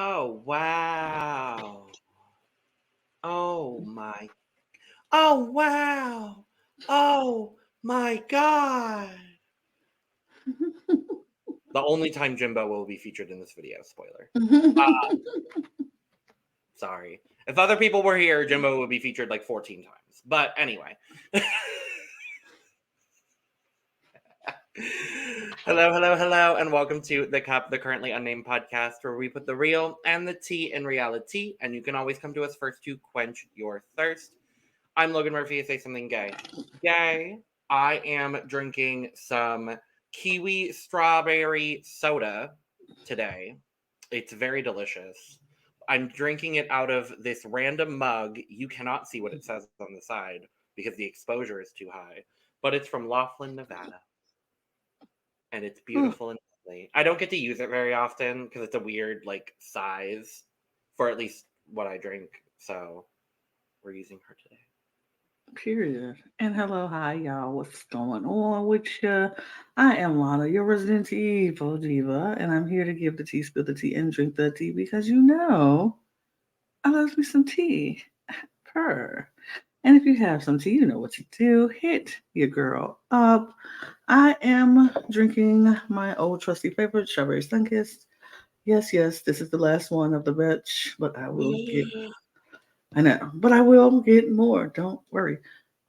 Oh, wow. Oh, my. Oh, wow. Oh, my God. The only time Jimbo will be featured in this video, spoiler. Sorry. If other people were here, Jimbo would be featured like 14 times. But anyway. Hello, and welcome to The Cup, the Currently Unnamed Podcast, where we put the real and the tea in reality, and you can always come to us first to quench your thirst. I'm Logan Murphy. Say something gay. Gay. I am drinking some kiwi strawberry soda today. It's very delicious. I'm drinking it out of this random mug. You cannot see what it says on the side because the exposure is too high, but it's from Laughlin, Nevada. And it's beautiful and lovely. I don't get to use it very often because it's a weird like size for at least what I drink. So we're using her today. Period. And hello, hi, y'all. What's going on with you? I am Lana, your resident evil diva, and I'm here to give the tea, spill the tea, and drink the tea because I love me some tea. Purr. And if you have some tea, you know what to do. Hit your girl up. I am drinking my old trusty favorite, strawberry sunkist. Yes, this is the last one of the batch, but I know, but I will get more. Don't worry.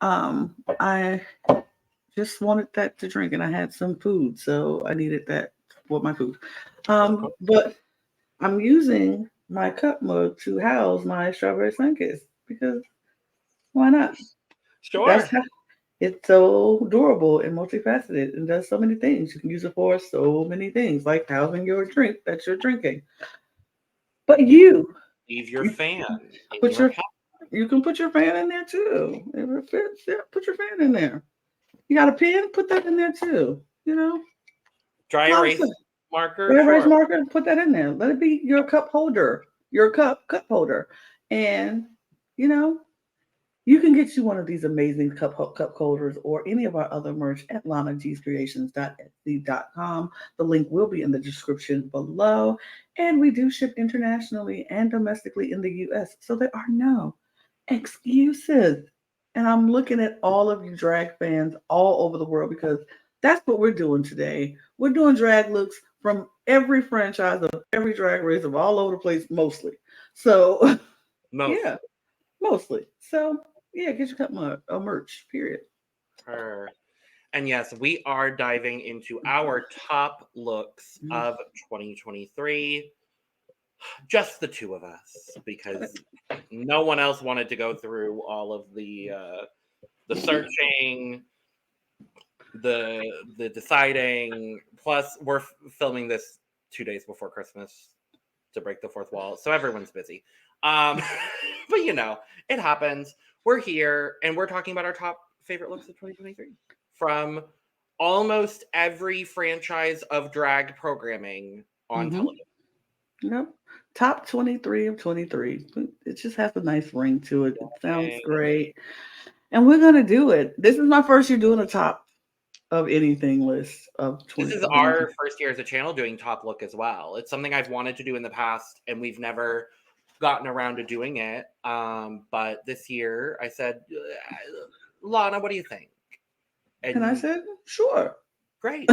I just wanted that to drink, and I had some food, so I needed that for my food. But I'm using my cup mug to house my strawberry sunkist because why not? That's Sure. how it's so durable and multifaceted and does so many things. You can use it for so many things, like housing your drink that you're drinking. But Leave your you fan in put your your cup. you can put your fan in there too. If it fits, yeah, put your fan in there. You got a pen? Put that in there too. Dry A lot of erase stuff. marker, Dry erase sure. marker, put that in there. Let it be your cup holder, your cup holder. And, you know, you can get you one of these amazing cup holders or any of our other merch at lanagscreations.etsy.com. The link will be in the description below. And we do ship internationally and domestically in the US. So there are no excuses. And I'm looking at all of you drag fans all over the world because that's what we're doing today. We're doing drag looks from every franchise of every drag race of all over the place, mostly. So, yeah, Mostly. mostly. So, yeah, get your merch, period. Her. And yes, we are diving into our top looks of 2023. Just the two of us, because no one else wanted to go through all of the searching, the deciding. Plus, we're filming this 2 days before Christmas to break the fourth wall, so everyone's busy. But it happens. We're here, and we're talking about our top favorite looks of 2023 from almost every franchise of drag programming on Mm-hmm. television. Yep. Top 23 of 23. It just has a nice ring to it. It sounds Okay. great. And we're going to do it. This is my first year doing a top of anything list of This 20 is of our anything. first year as a channel doing top look as well. It's something I've wanted to do in the past, and we've never gotten around to doing it. But this year, I said, Lana, what do you think? And I And said, sure. great.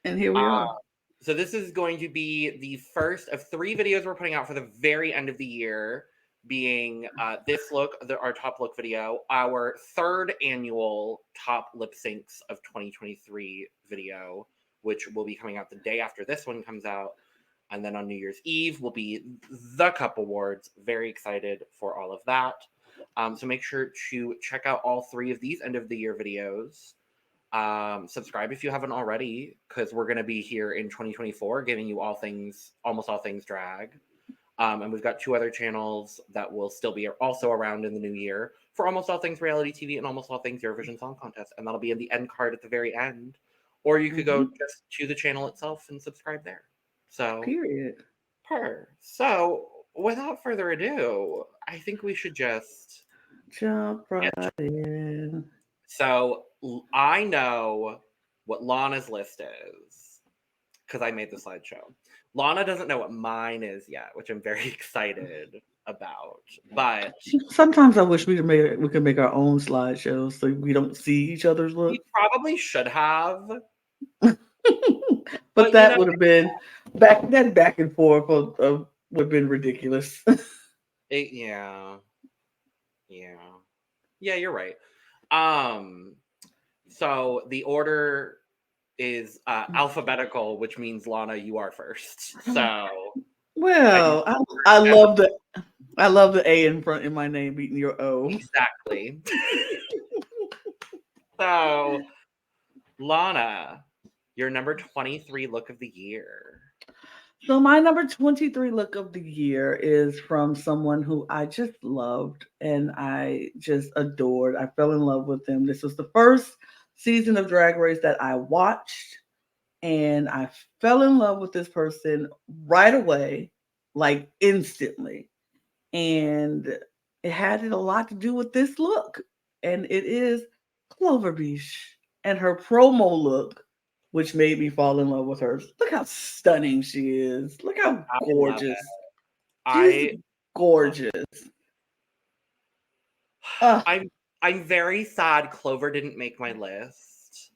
And here we Uh, are. so this is going to be the first of 3 videos we're putting out for the very end of the year, being this look, our top look video, our third annual top lip syncs of 2023 video, which will be coming out the day after this one comes out. And then on New Year's Eve will be the Cup Awards. Very excited for all of that. So make sure to check out all 3 of these end of the year videos. Subscribe if you haven't already, because we're going to be here in 2024 giving you almost all things drag. And we've got 2 other channels that will still be also around in the new year for almost all things reality TV and almost all things Eurovision Song Contest. And that'll be in the end card at the very end. Or you could go Mm-hmm. just to the channel itself and subscribe there. So, Period. So, without further ado, I think we should just Jump right get to. in. So, I know what Lana's list is because I made the slideshow. Lana doesn't know what mine is yet, which I'm very excited about. But Sometimes I wish we could make our own slideshows so we don't see each other's we look. probably should have. But But you that know, would have been back and forth would have been ridiculous. yeah, yeah, yeah. You're right. Um, so the order is alphabetical, which means Lana, you are first. So I Well, I love the A in front in my name beating your O. exactly. So Lana, your number 23 look of the year. So my number 23 look of the year is from someone who I just loved and I just adored. I fell in love with them. This was the first season of Drag Race that I watched, and I fell in love with this person right away, like instantly. And it had a lot to do with this look. And it is Clover Beach and her promo look, which made me fall in love with her. Look how stunning she is. Look how I love it. gorgeous. She's I love gorgeous. Uh, I'm I'm very sad Clover didn't make my list.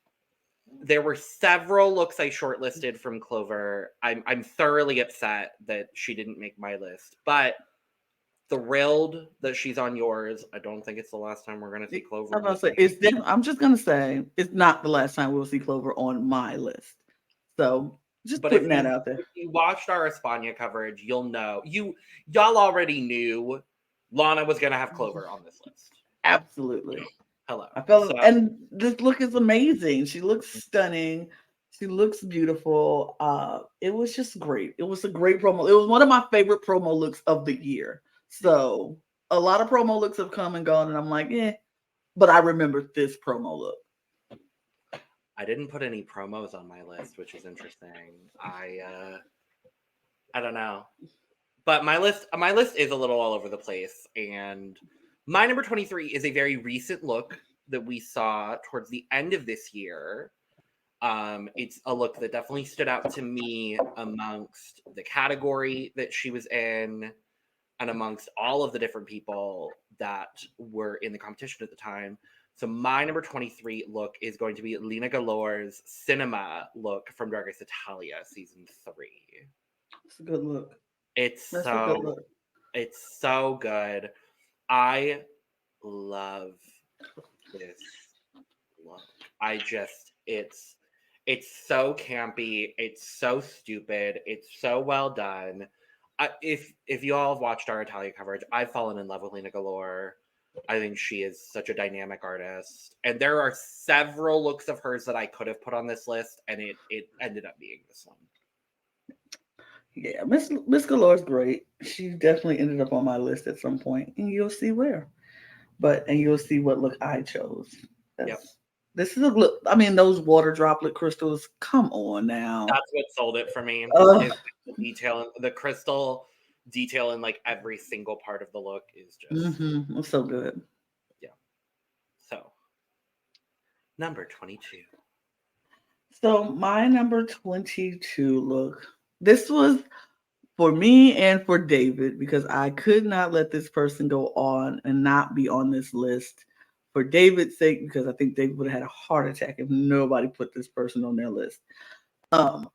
There were several looks I shortlisted from Clover. I'm thoroughly upset that she didn't make my list, but thrilled that she's on yours. I don't think it's the last time we're gonna see Clover I'm on gonna this say list. I'm just gonna say it's not the last time we'll see Clover on my list. So just But putting that out there. if you watched our Espana coverage, you'll know y'all already knew Lana was gonna have Clover on this list. Absolutely. Hello. I felt, So and this look is amazing. She looks stunning. She looks beautiful. It was just great. It was a great promo. It was one of my favorite promo looks of the year. So a lot of promo looks have come and gone, and I'm like, yeah. But I remember this promo look. I didn't put any promos on my list, which is interesting. I don't know. But my list is a little all over the place, and my number 23 is a very recent look that we saw towards the end of this year. It's a look that definitely stood out to me amongst the category that she was in and amongst all of the different people that were in the competition at the time. So my number 23 look is going to be Lena Galore's cinema look from Drag Race Italia season 3. It's a good look. It's That's a good so look. it's so good. I love this look. I just it's so campy, it's so stupid, it's so well done. If you all have watched our Italia coverage, I've fallen in love with Lena Galore. I think she is such a dynamic artist, and there are several looks of hers that I could have put on this list, and it ended up being this one. Yeah, Miss Galore's great. She definitely ended up on my list at some point, and you'll see where. And you'll see what look I chose. Yep, This is a look. I mean, those water droplet crystals. Come on now. that's what sold it for me. Uh, Is the crystal detail in like every single part of the look is just it's so good. yeah. So number 22. So my number 22 look. This was for me and for David because I could not let this person go on and not be on this list for David's sake because I think David would have had a heart attack if nobody put this person on their list. Um,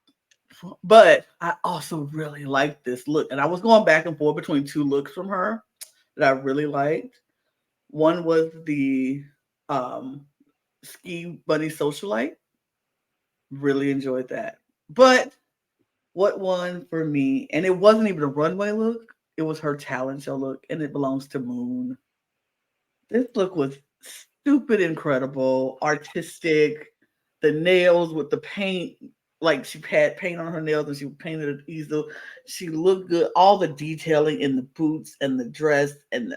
but I also really liked this look, and I was going back and forth between two looks from her that I really liked. One was the um, ski bunny socialite. Really enjoyed that. But what won for me, and it wasn't even a runway look, it was her talent show look, and it belongs to Moon. This look was stupid incredible, artistic. The nails with the paint, like she had paint on her nails and she painted an easel. She looked good. All the detailing in the boots and the dress and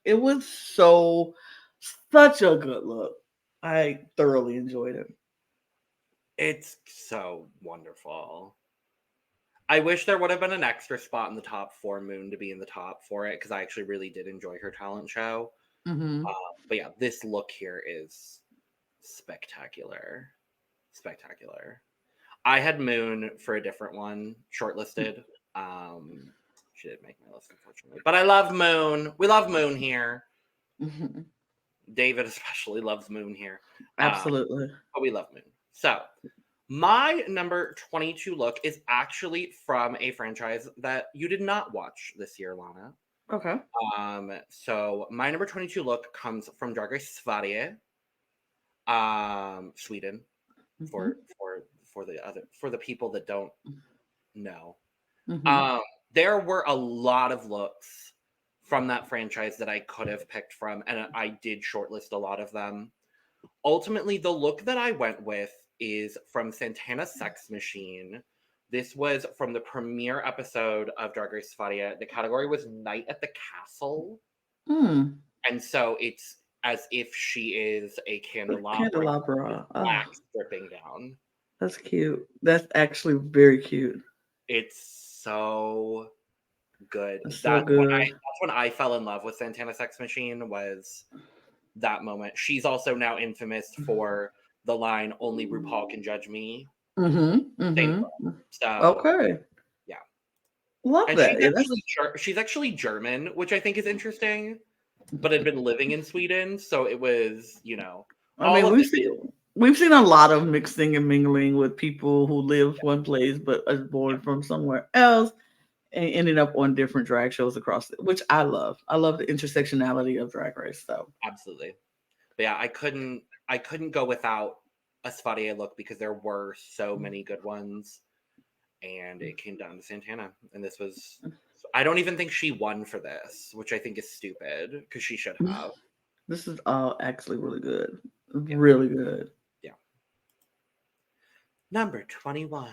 it was such a good look. I thoroughly enjoyed it. It's so wonderful. I wish there would have been an extra spot in the top for Moon to be in the top for it because I actually really did enjoy her talent show. Mm-hmm. But yeah, this look here is spectacular. Spectacular. I had Moon for a different one, shortlisted. She didn't make my list, unfortunately. But I love Moon. We love Moon here. Mm-hmm. David especially loves Moon here. Absolutely. But we love Moon. So my number 22 look is actually from a franchise that you did not watch this year, Lana. Okay. So my number 22 look comes from Drag Race Sverige, Sweden, Mm-hmm. for the people that don't know. Mm-hmm. There were a lot of looks from that franchise that I could have picked from, and I did shortlist a lot of them. Ultimately, the look that I went with is from Santana Sex Machine. This was from the premiere episode of Drag Race Sverige. The category was Night at the Castle. Mm. And so it's as if she is a candelabra, Candelabra. Oh, wax dripping down. that's cute. That's actually very cute. It's so good. That's so good. That's when I fell in love with Santana Sex Machine, was that moment. She's also now infamous for the line "Only RuPaul can judge me." Mm-hmm. Same Mm-hmm. so Okay. yeah. Love And that. Yeah, she's actually German, which I think is interesting, but had been living in Sweden, so it was, I all mean, of we've seen a lot of mixing and mingling with people who live one place but are born from somewhere else and ended up on different drag shows across it, which I love. I love the intersectionality of Drag Race. So absolutely. But yeah, I couldn't go without a Sfadia look because there were so many good ones, and it came down to Santana. And this was, I don't even think she won for this, which I think is stupid because she should have. this is all actually really good. Yeah. Really good. Yeah. Number 21.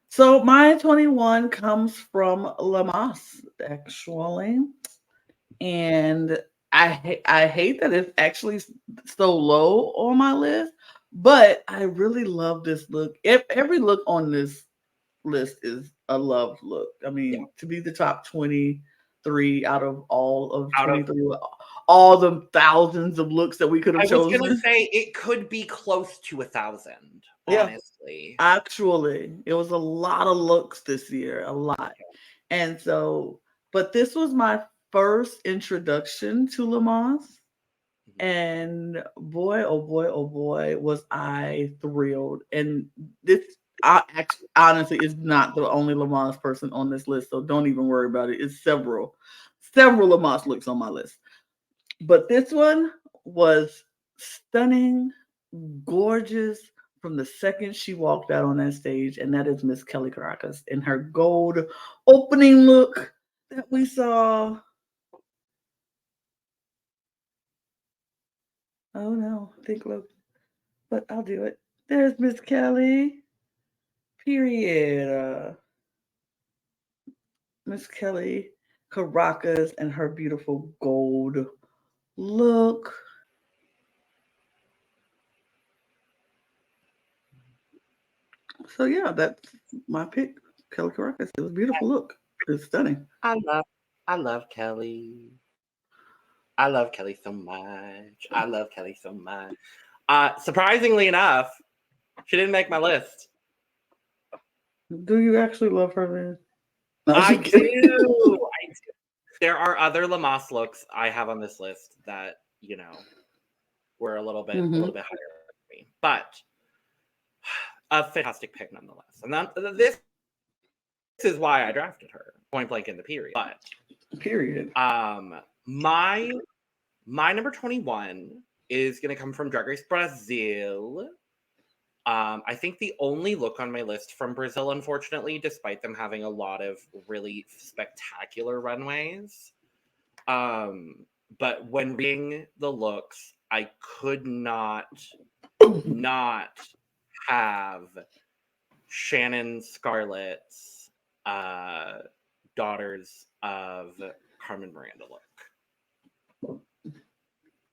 So my 21 comes from Lamas, actually. And I hate that it's actually so low on my list, but I really love this look. Every look on this list is a love look. I Yeah. mean, to be the top 23 out of all of Out of 23, all the thousands of looks that we could have I was gonna chosen. say it could be close to 1,000, Yeah, honestly. actually, it was a lot of looks this year, a lot. And so, but this was my first introduction to Lamaze. Mhm. And boy, oh boy, oh boy, was I thrilled. And this, I actually, honestly, is not the only Lamaze person on this list, so don't even worry about it. It's several Lamaze looks on my list. But this one was stunning, gorgeous from the second she walked out on that stage, and that is Miss Kelly Caracas in her gold opening look that we saw. Oh no, think look, but I'll do it. There's Miss Kelly. Period. Miss Kelly Caracas and her beautiful gold look. So yeah, that's my pick. Kelly Caracas. It was a beautiful look. It's stunning. I love I love Kelly. I love Kelly so much. I love Kelly so much. Surprisingly enough, she didn't make my list. Do you actually love her, man? No, I just kidding. do. I do. There are other Lamas looks I have on this list that, were a little bit Mm-hmm. higher for me. But a fantastic pick nonetheless. And this is why I drafted her, point blank in the period. But Period. my number 21 is gonna come from Drag Race Brazil. I think the only look on my list from Brazil, unfortunately, despite them having a lot of really spectacular runways. But when reading the looks, I could not have Shannon Scarlett's Daughters of Carmen Miranda look.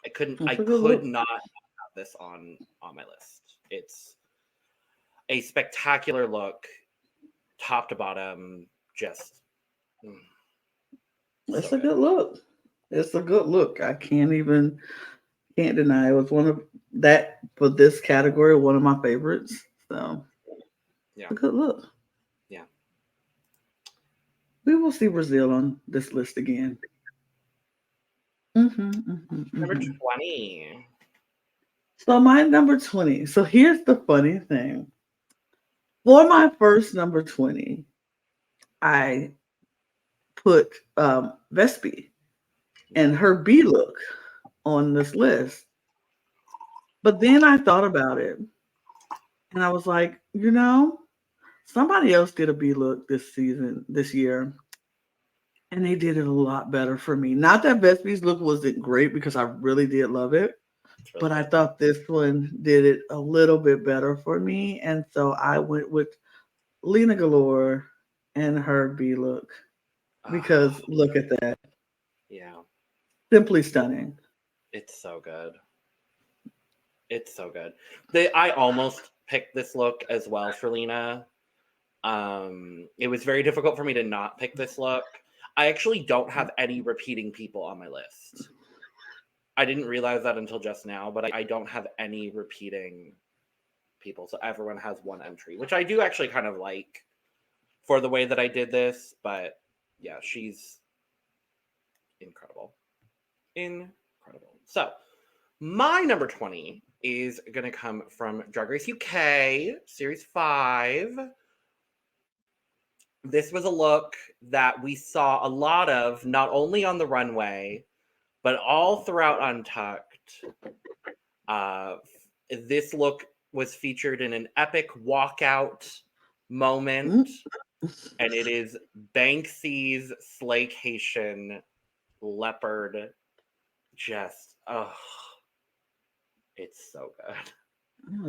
I That's a good could look. not have this on my list. It's a spectacular look, top to bottom, just It's so a good. good look. It's a good look. I can't deny it was one of that for this category, one of my favorites. So a good look. Yeah. We will see Brazil on this list again. Number 20. So my number 20. So here's the funny thing. For my first number 20, I put Vespi and her B look on this list. But then I thought about it and I was like, somebody else did a B look this year, and they did it a lot better for me. Not that Vespi's look wasn't great because I really did love it, Really but I good. thought this one did it a little bit better for me. And so I went with Lena Galore and her B look because look at that. Yeah. Simply stunning. It's so good. It's so good. I almost picked this look as well for Lena. It was very difficult for me to not pick this look. I actually don't have any repeating people on my list. I didn't realize that until just now, but I don't have any repeating people. So everyone has one entry, which I do actually kind of like for the way that I did this. But yeah, she's incredible. Incredible. So my number 20 is going to come from Drag Race UK, Series 5. This was a look that we saw a lot of, not only on the runway, but all throughout Untucked. This look was featured in an epic walkout moment, and it is Banksy's Slaycation leopard. Just, it's so good.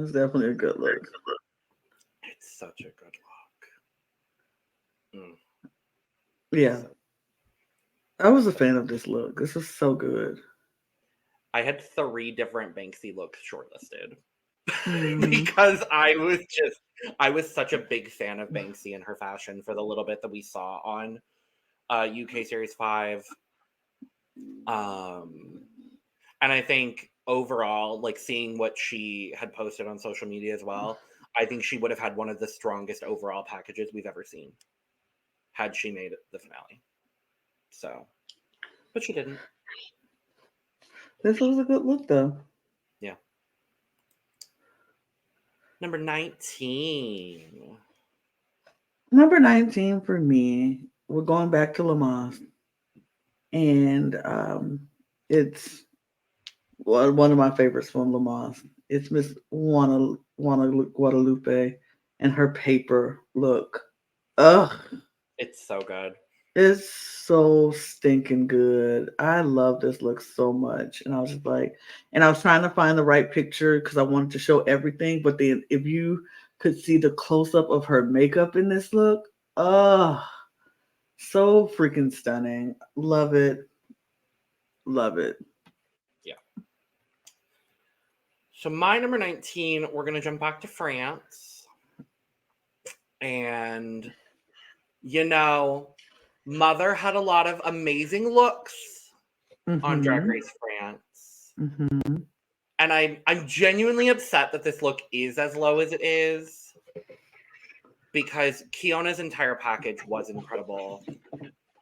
It's definitely a good look. It's such a good look. Yeah. I was a fan of this look. This was so good. I had 3 different Banksy looks shortlisted Mm-hmm. because I was such a big fan of Banksy and her fashion for the little bit that we saw on UK Series 5. And I think overall, like seeing what she had posted on social media as well, I think she would have had one of the strongest overall packages we've ever seen had she made the finale. So, but she didn't. This was a good look, though. Yeah. Number 19. Number 19 for me, we're going back to Lamaze. And it's one of my favorites from Lamaze. It's Miss Juana Guadalupe and her paper look. Ugh. It's so good. It's so stinking good. I love this look so much. And I was just like, and I was trying to find the right picture because I wanted to show everything. But then if you could see the close up of her makeup in this look, so freaking stunning. Love it. Love it. Yeah. So my number 19, we're going to jump back to France. And, Mother had a lot of amazing looks on Drag Race France. Mm-hmm. And I'm genuinely upset that this look is as low as it is because Kiona's entire package was incredible.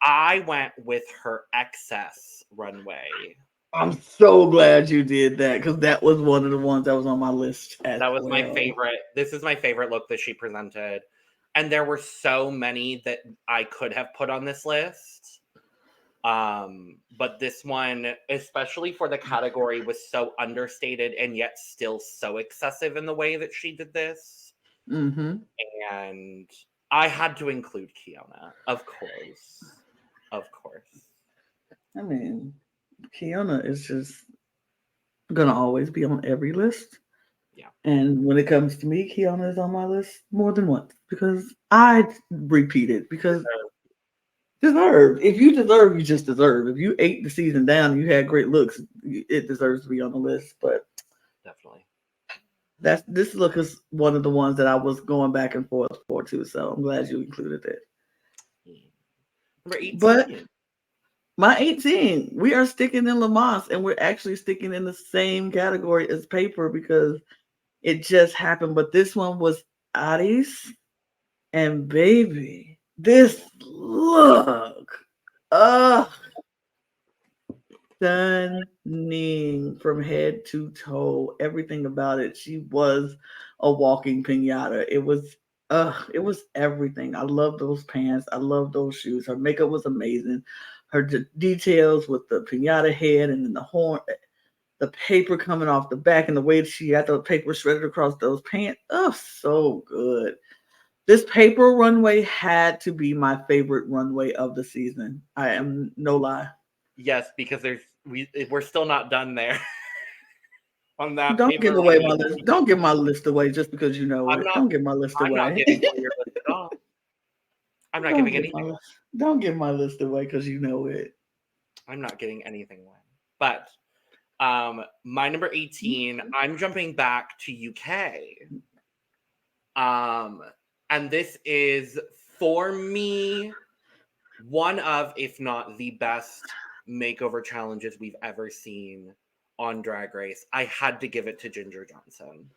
I went with her excess runway. I'm so glad you did that because that was one of the ones that was on my list. That was my favorite. This is my favorite look that she presented. And there were so many that I could have put on this list. But this one, especially for the category, was so understated and yet still so excessive in the way that she did this. Mm-hmm. And I had to include Kiona, of course. Of course. I mean, Kiona is just gonna always be on every list. Yeah. And when it comes to me, Kiona is on my list more than once because I repeat it because deserve. If you deserve, you just deserve. If you ate the season down and you had great looks, it deserves to be on the list. But definitely, this look is one of the ones that I was going back and forth for too. So I'm glad you included it. Number 18. But my 18, we are sticking in Lamaze, and we're actually sticking in the same category as paper because it just happened. But this one was Addis And baby, this look, uh, stunning from head to toe. Everything about it. She was a walking pinata. It was everything. I love those pants. I love those shoes. Her makeup was amazing. Her details with the pinata head and then the horn, the paper coming off the back, and the way she had the paper shredded across those pants. Oh, so good. This paper runway had to be my favorite runway of the season. I am no lie. Yes, because we're still not done there on that Don't give paper away runway. my list. Don't give my list away just because you know I'm it. not. Don't give my list I'm not away. giving away your list at all. I'm not Don't giving give my anything away. list. Don't give my list away because you know it. I'm not getting anything away. But my number 18, I'm jumping back to UK. And this is for me one of, if not the best makeover challenges we've ever seen on Drag Race. I had to give it to Ginger Johnson.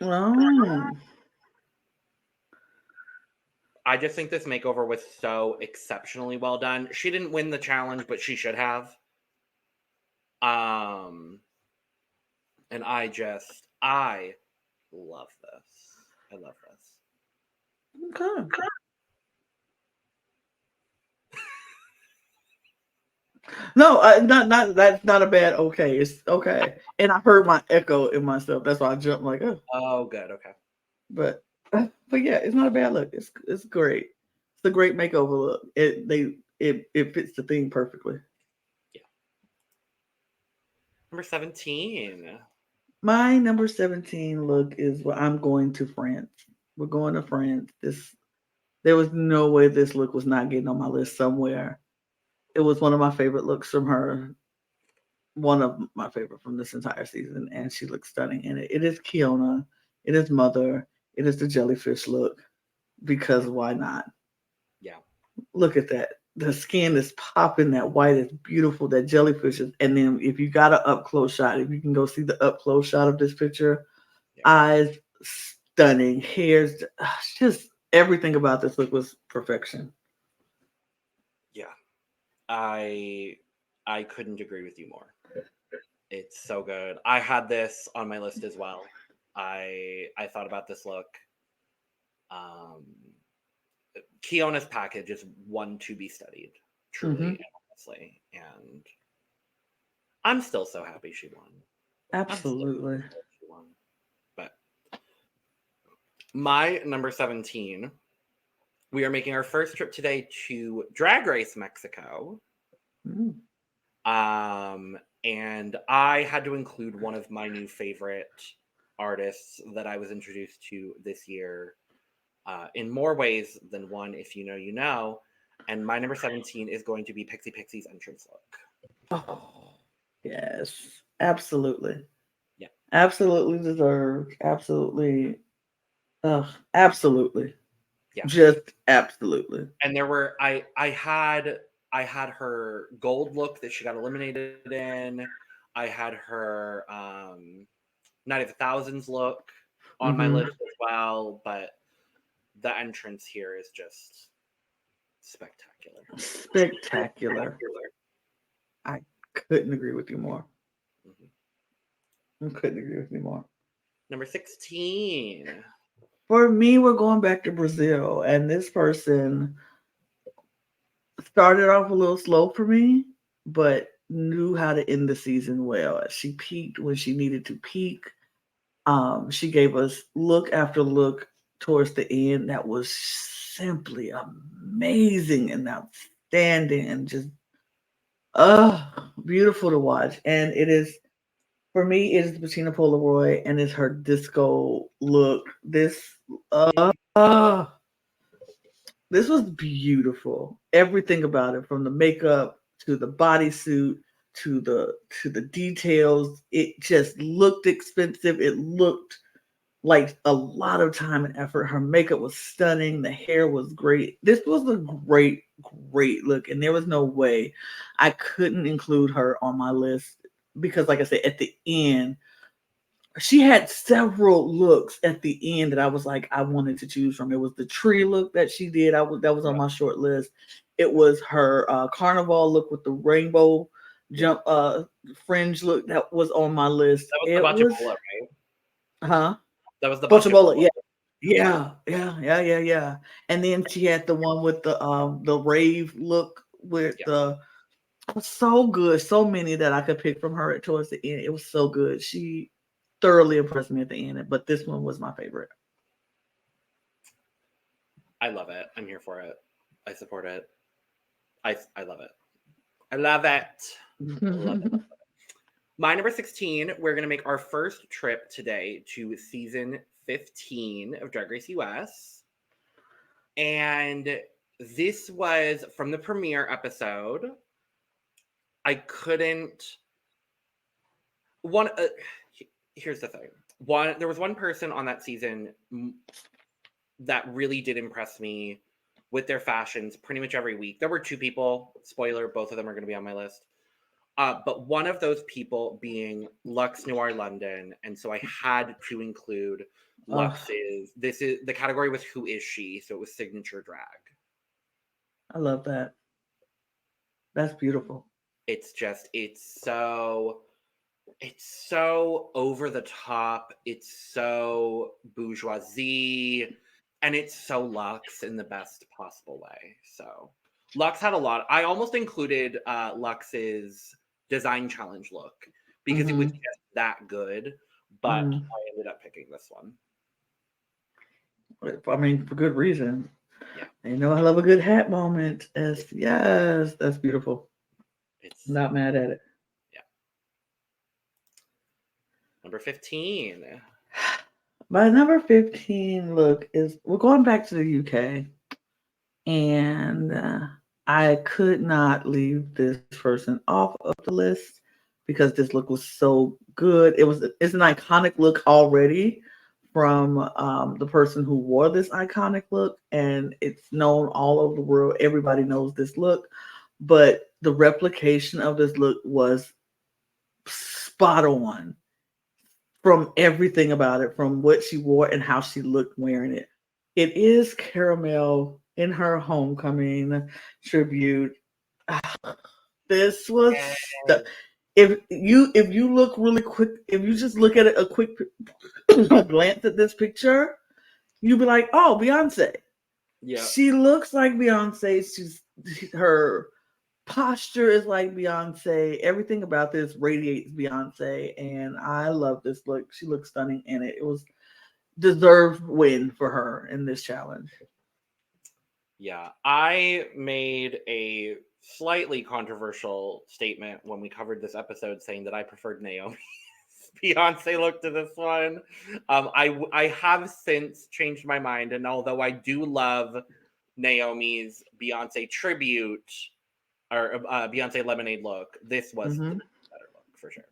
Oh, I just think this makeover was so exceptionally well done. She didn't win the challenge, but she should have. And I love this. I love this. okay. No, not that's not a bad okay. It's okay. And I heard my echo in myself. That's why I jumped like, oh. Oh, good. Okay. But yeah, it's not a bad look. It's great. It's a great makeover look. It fits the theme perfectly. Yeah. Number 17. My number 17 look is what I'm going to France. We're going to France. There was no way this look was not getting on my list somewhere. It was one of my favorite looks from her. One of my favorite from this entire season, and she looks stunning in it. It is Kiona. It is Mother. It is the jellyfish look. Because why not? Yeah. Look at that. The skin is popping. That white is beautiful. That jellyfish is. And then if you got an up close shot, if you can go see the up close shot of this picture, yeah. Eyes stunning. Hair's just everything about this look was perfection. Yeah, I couldn't agree with you more. It's so good. I had this on my list as well. I thought about this look. Kiona's package is one to be studied, truly and honestly. And I'm still so happy she won. Absolutely. She won. But my number 17, we are making our first trip today to Drag Race Mexico. And I had to include one of my new favorite artists that I was introduced to this year, in more ways than one, if you know, you know. And my number 17 is going to be Pixie Pixie's entrance look. Oh, yes, absolutely. Yeah. Absolutely deserved. Absolutely. Absolutely. Yeah. Just absolutely. And there were, I had her gold look that she got eliminated in. I had her Night of the Thousands look on my list as well, but the entrance here is just spectacular. Spectacular. I couldn't agree with you more. I couldn't agree with you more. Number 16. For me, we're going back to Brazil, and this person started off a little slow for me, but knew how to end the season well. She peaked when she needed to peak. She gave us look after look towards the end that was simply amazing and outstanding and just beautiful to watch. And it is, for me, it is Bettina Polaroid and it's her disco look. This was beautiful. Everything about it, from the makeup to the bodysuit to the details, it just looked expensive. It looked like a lot of time and effort. Her makeup was stunning. The hair was great. This was a great, great look. And there was no way I couldn't include her on my list because, like I said, at the end, she had several looks at the end that I was like, I wanted to choose from. It was the tree look that she did. That was on my short list. It was her carnival look with the rainbow jump fringe look that was on my list. That was the It Bacha was Bola, right? huh? That was the Bacha Bola, Bola. yeah. Yeah. And then she had the one with the rave look with Yeah, the so good. So many that I could pick from her towards the end. It was so good. She thoroughly impressed me at the end, but this one was my favorite. I love it. I'm here for it. I support it. I love it. I love it. Love it. My number 16, we're going to make our first trip today to season 15 of Drag Race US. And this was from the premiere episode. I couldn't. One. Here's the thing. There was one person on that season that really did impress me with their fashions pretty much every week. There were two people. Spoiler: both of them are going to be on my list. But one of those people being Lux Noir London, and so I had to include Lux's. This is the category was who is she, so it was signature drag. I love that. That's beautiful. It's so over the top. It's so bourgeoisie, and it's so Lux in the best possible way. So Lux had a lot. I almost included Lux's design challenge look because it was just that good, but I ended up picking this one. I mean, for good reason. Yeah. You know, I love a good hat moment. Yes, that's beautiful. It's Not mad at it. Yeah. Number 15. My number 15 look is we're going back to the UK, and I could not leave this person off of the list because this look was so good. It's an iconic look already from the person who wore this iconic look, and it's known all over the world. Everybody knows this look, but the replication of this look was spot on from everything about it, from what she wore and how she looked wearing it. It is Caramel in her homecoming tribute. This was if you look really quick, if you just look at it a quick glance at this picture, you'll be like, "Oh, Beyonce." Yeah. She looks like Beyonce. Her posture is like Beyonce. Everything about this radiates Beyonce, and I love this look. She looks stunning in it. It was deserved win for her in this challenge. Yeah, I made a slightly controversial statement when we covered this episode, saying that I preferred Naomi's Beyonce look to this one. I have since changed my mind, and although I do love Naomi's Beyonce tribute or Beyonce Lemonade look, this was the better look for sure.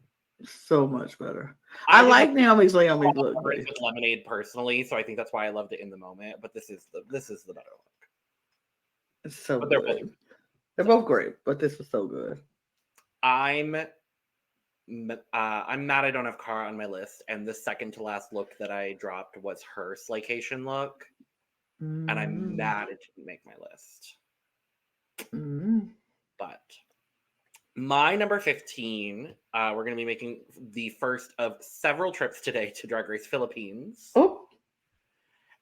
So much better. I like Naomi's look. With Lemonade personally, so I think that's why I loved it in the moment. But this is the better look. It's so but good. They're both great, but this was so good. I'm mad I don't have Cara on my list, and the second to last look that I dropped was her Slaycation look, and I'm mad it didn't make my list. But my number 15, we're going to be making the first of several trips today to Drag Race Philippines. Oh.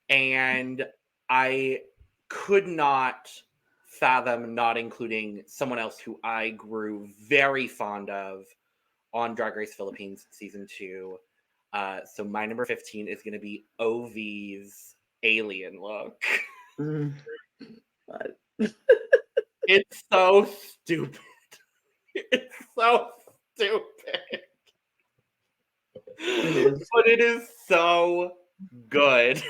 And I could not fathom not including someone else who I grew very fond of on Drag Race Philippines season 2. So my number 15 is going to be Ovi's alien look. It's so stupid. It's so stupid. It is. But it is so good.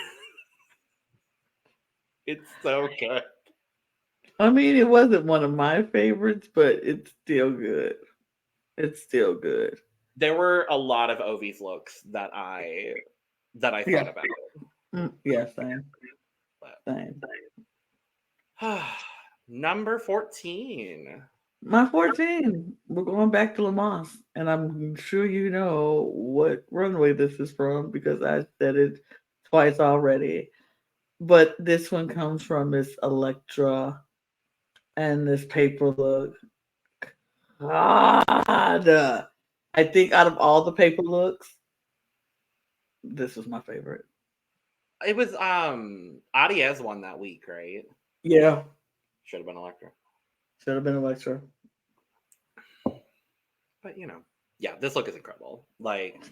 It's so good. I mean, it wasn't one of my favorites, but it's still good. It's still good. There were a lot of Ovi's looks that I thought about. Yeah, same. Same. Number 14. My 14. We're going back to Lamont, and I'm sure you know what runway this is from because I said it twice already. But this one comes from Miss Electra and this paper look. God, I think out of all the paper looks, this was my favorite. It was Adiez won that week, right? Yeah, Should have been Electra. should have been Electra. But yeah, this look is incredible. Like,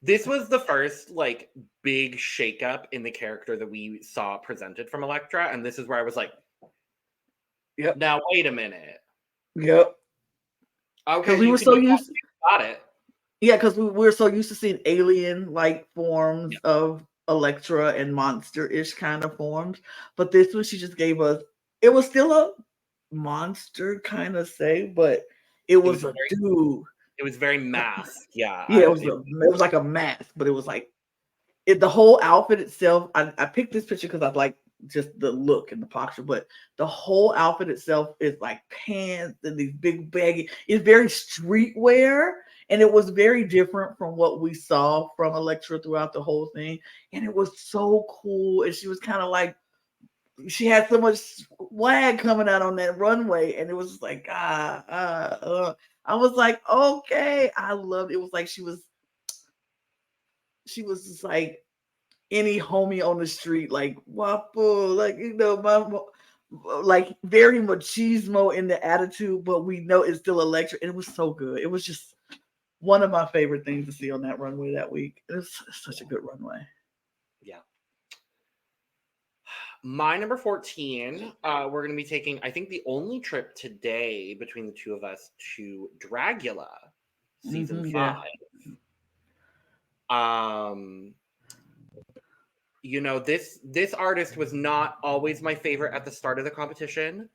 this was the first like big shakeup in the character that we saw presented from Electra, and this is where I was like, Yep, now wait a minute. yep. Okay, Because we you were can so do that. used, Got it. yeah, because we were so used to seeing alien-like Yeah. forms of Electra and monster-ish kind of forms, but this one she just gave us. It was still a monster kind of say, but it It was was a very dude. it was very masked. Yeah. Yeah, it was like a mask, but it was like the whole outfit itself. I picked this picture because I like just the look and the posture, but the whole outfit itself is like pants and these big baggy. It's very streetwear, and it was very different from what we saw from Electra throughout the whole thing. And it was so cool. And she was kind of like she had so much swag coming out on that runway, and it was like I was like, okay, I loved it. It was like she was just like any homie on the street, like waffle, like my like very machismo in the attitude, but we know it's still electric. And it was so good. It was just one of my favorite things to see on that runway that week. It was such a good runway. Yeah. My number 14, we're going to be taking, I think, the only trip today between the two of us to Dragula season Yeah. 5. Um, this artist was not always my favorite at the start of the competition,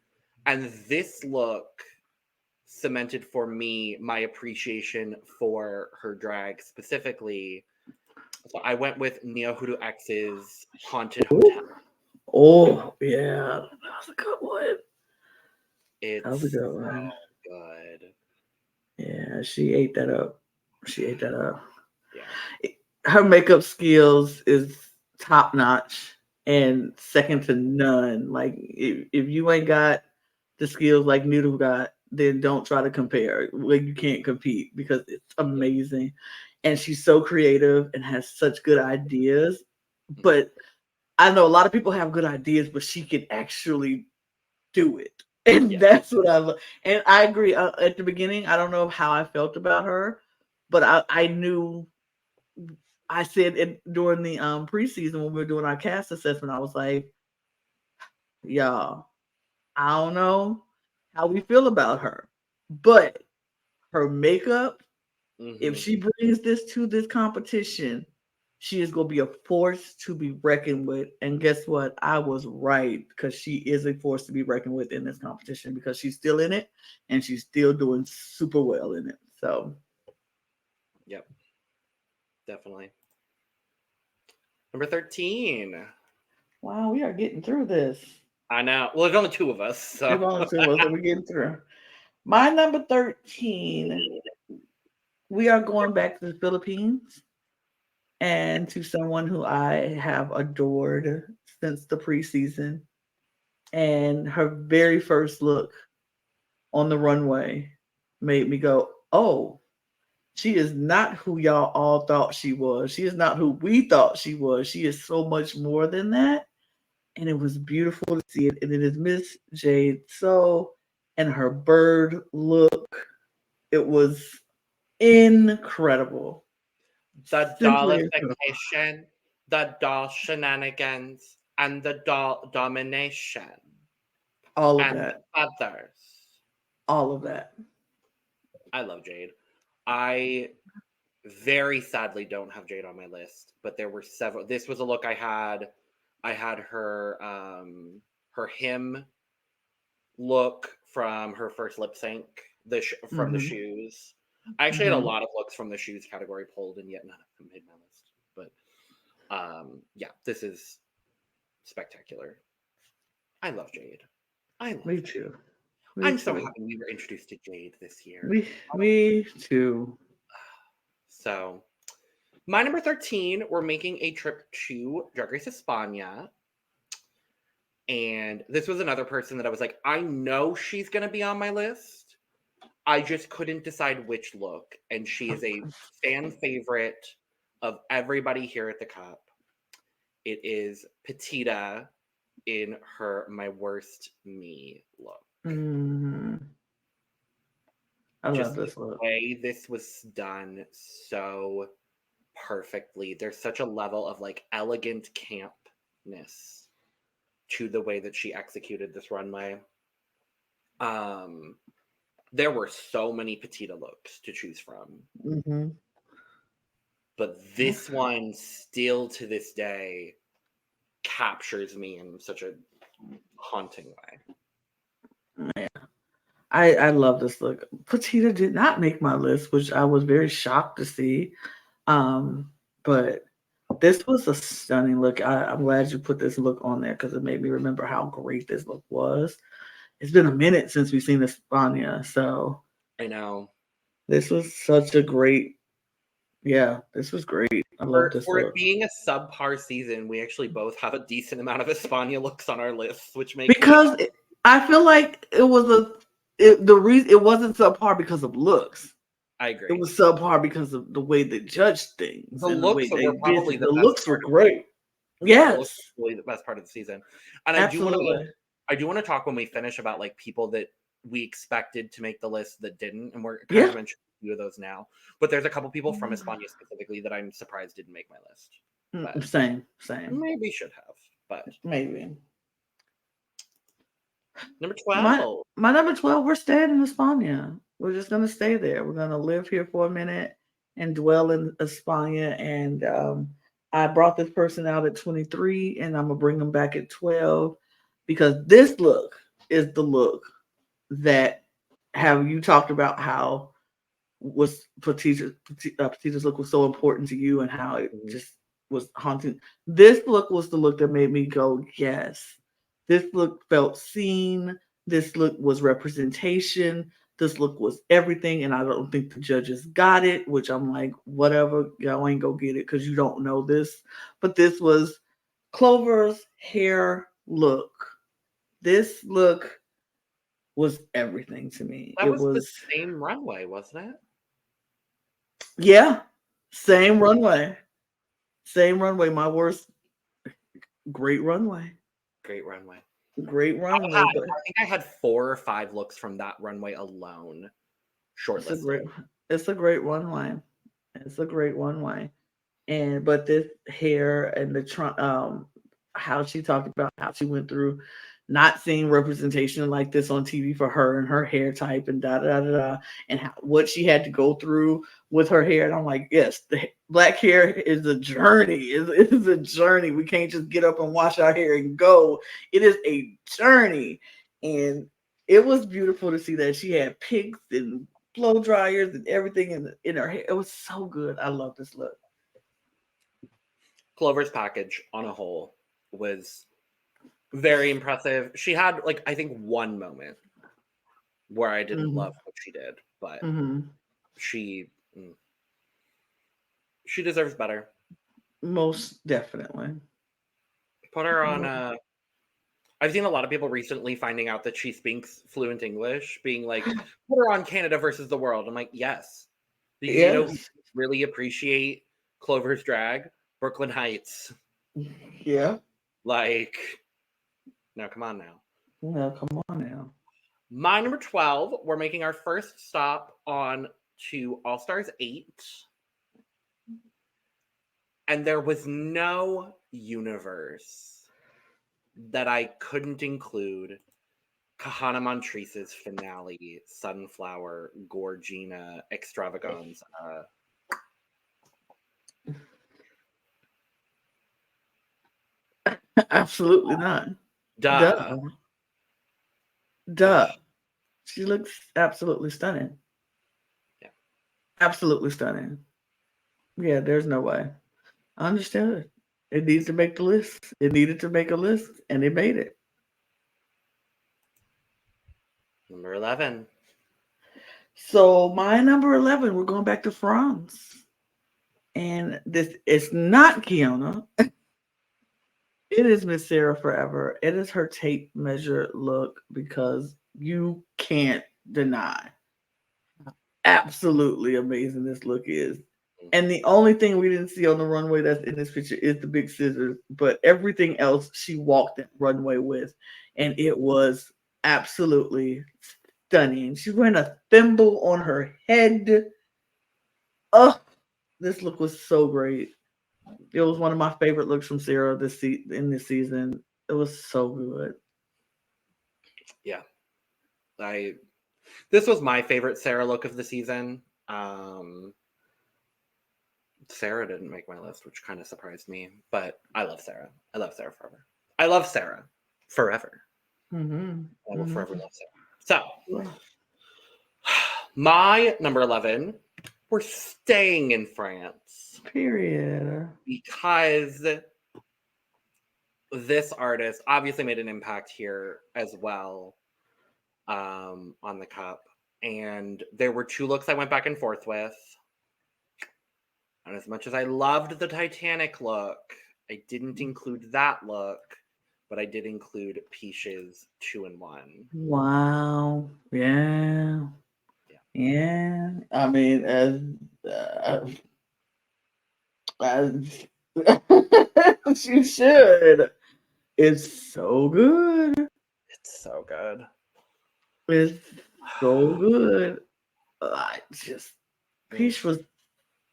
and this look cemented for me my appreciation for her drag specifically. So I went with Neo Hoodoo X's Haunted Hotel. Oh yeah, that was a good one. That was a It's good so one. good. Yeah, she ate that up. She ate that up. Yeah. Her makeup skills is top notch and second to none. Like if you ain't got the skills like Noodle got, then don't try to compare. Like you can't compete because it's amazing. And she's so creative and has such good ideas. But I know a lot of people have good ideas, but she can actually do it. And Yeah. that's what I love. And I agree. At the beginning, I don't know how I felt about her, but I knew I said it during the preseason when we were doing our cast assessment. I was like, y'all, I don't know how we feel about her, but her makeup, if Mm-hmm. she brings this to this competition, she is going to be a force to be reckoned with. And guess what? I was right because she is a force to be reckoned with in this competition because she's still in it and she's still doing super well in it. So, Yep. Definitely. Number 13. wow, we are getting through this. I know. Well, there's only two of us, There's so only two of us that we're getting through. My number 13, we are going back to the Philippines and to someone who I have adored since the preseason. And her very first look on the runway made me go, oh, she is not who y'all all thought she was. She is not who we thought she was. She is so much more than that. And it was beautiful to see it. And it is Miss Jade So and her bird look. It was incredible. the Simply incredible. dollification, the doll shenanigans, and the doll domination, All of and that. the others. All of that. I love Jade. I very sadly don't have Jade on my list, but there were several. This was a look I had. I had her hymn look from her first lip sync, from the Mm-hmm. shoes. I actually had a Mm-hmm. lot of looks from the shoes category pulled, and yet none of them made my list. But yeah, this is spectacular. I love Jade. I love Me Jade. too. I'm so happy we were introduced to Jade this year. Me too. So, my number 13, we're making a trip to Drag Race España. And this was another person that I was like, I know she's going to be on my list. I just couldn't decide which look. And she is a fan favorite of everybody here at the Cup. It is Petita in her My Worst Me look. Mm-hmm. I love this look. The way this was done so perfectly. There's such a level of like elegant campness to the way that she executed this runway. There were so many Petita looks to choose from. Mm-hmm. But this one still to this day captures me in such a haunting way. Yeah. I love this look. Petita did not make my list, which I was very shocked to see. But this was a stunning look. I'm glad you put this look on there because it made me remember how great this look was. It's been a minute since we've seen España, so I know. This was such a great, this was great. I love this For look. it being a subpar season, we actually both have a decent amount of España looks on our lists, which makes I feel like it was the reason it wasn't subpar because of looks. I agree. It was subpar because of the way they judged things. The looks were probably the looks were great. Yes, the looks were really the best part of the season. And I do want to talk when we finish about like people that we expected to make the list that didn't, and we're kind of mentioning a few of those now. But there's a couple people from España specifically that I'm surprised didn't make my list. But same. Maybe should have, but maybe. Number 12. My number 12, we're staying in España. We're just going to stay there. We're going to live here for a minute and dwell in España. And I brought this person out at 23, and I'm going to bring them back at 12 because this look is the look that you talked about how was Petita's look was so important to you and how it just was haunting. This look was the look that made me go, yes. This look felt seen. This look was representation. This look was everything. And I don't think the judges got it, which I'm like, whatever. Y'all ain't go get it because you don't know this. But this was Clover's hair look. This look was everything to me. That was the same runway, wasn't it? Yeah. Same runway. My worst. Great runway. Great runway. I think I had 4 or 5 looks from that runway alone. Shortlisted. It's a great runway. But this hair and the how she talked about how she went through not seeing representation like this on TV for her and her hair type and and what she had to go through with her hair. And I'm like, yes, the black hair is a journey. It is a journey. We can't just get up and wash our hair and go. It is a journey. And it was beautiful to see that she had picks and blow dryers and everything in her hair. It was so good. I love this look. Clover's package on a whole was very impressive. She had I think one moment where I didn't love what she did, but she deserves better. Most definitely. Put her on I've seen a lot of people recently finding out that she speaks fluent English, being like, put her on Canada versus the world. I'm like, yes. Because who really appreciate Clover's drag? Brooklyn Heights. Yeah. No, come on now. No, come on now. My number 12, we're making our first stop on to All Stars 8. And there was no universe that I couldn't include Kahana Montrese's finale, Sunflower, Gorgina, Extravaganza. Absolutely not. Duh. She looks absolutely stunning. Yeah. Absolutely stunning. Yeah, there's no way. I understood. It needs to make the list. It needed to make a list, and it made it. Number 11. So my number 11, we're going back to France. And this is not Kiana. It is Miss Sarah Forever. It is her tape measure look because you can't deny absolutely amazing this look is. And the only thing we didn't see on the runway that's in this picture is the big scissors, but everything else she walked that runway with, and it was absolutely stunning. She's wearing a thimble on her head. Oh, this look was so great. It was one of my favorite looks from Sarah in this season. It was so good. Yeah. This was my favorite Sarah look of the season. Sarah didn't make my list, which kind of surprised me, but I love Sarah. I love Sarah forever. I love Sarah forever. Mm-hmm. I will forever love Sarah. So, my number 11, we're staying in France. Period. Because this artist obviously made an impact here as well on the cup. And there were two looks I went back and forth with. And as much as I loved the Titanic look, I didn't include that look, but I did include Peach's 2-in-1. Wow. Yeah. Yeah. I mean, as she should. It's so good. It's so good. It's so good. Peach was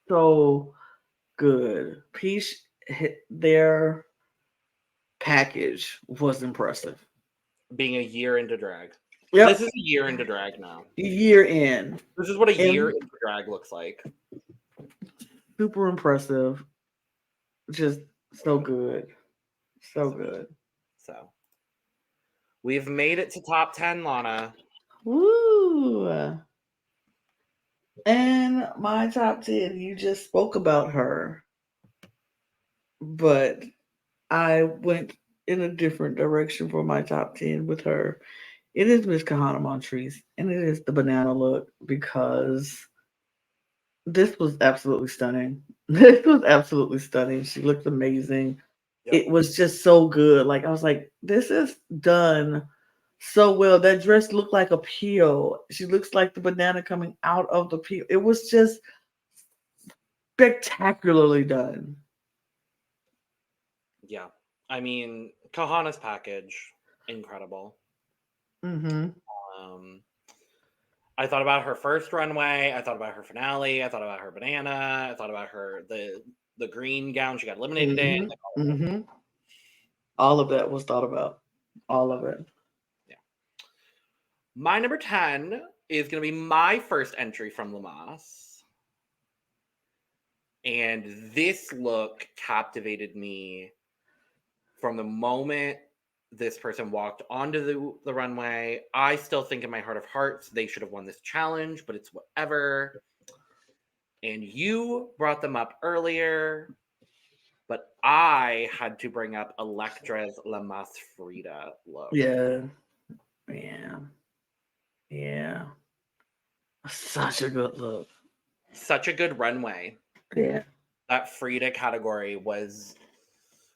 so good. Peach hit their package was impressive. Being a year into drag. Yep. This is a year into drag now. Year in. This is what a year into drag looks like. Super impressive. Just so good. So good. So we've made it to top 10, Lana. Woo! And my top 10, you just spoke about her. But I went in a different direction for my top 10 with her. It is Miss Kahana Montrese, and it is the banana look because this was absolutely stunning. This was absolutely stunning. She looked amazing. Yep. It was just so good. Like, I was like, this is done so well. That dress looked like a peel. She looks like the banana coming out of the peel. It was just spectacularly done. Yeah. I mean, Kahana's package, incredible. Mm-hmm. I thought about her first runway. I thought about her finale. I thought about her banana. I thought about her the green gown she got eliminated in. Like all of that was thought about. All of it. Yeah. My number 10 is going to be my first entry from Lamas. And this look captivated me from the moment this person walked onto the runway. I still think in my heart of hearts they should have won this challenge, but it's whatever. And you brought them up earlier, but I had to bring up Elektra's La Mas Frida look. Yeah. Such a good look. Such a good runway. Yeah. That Frida category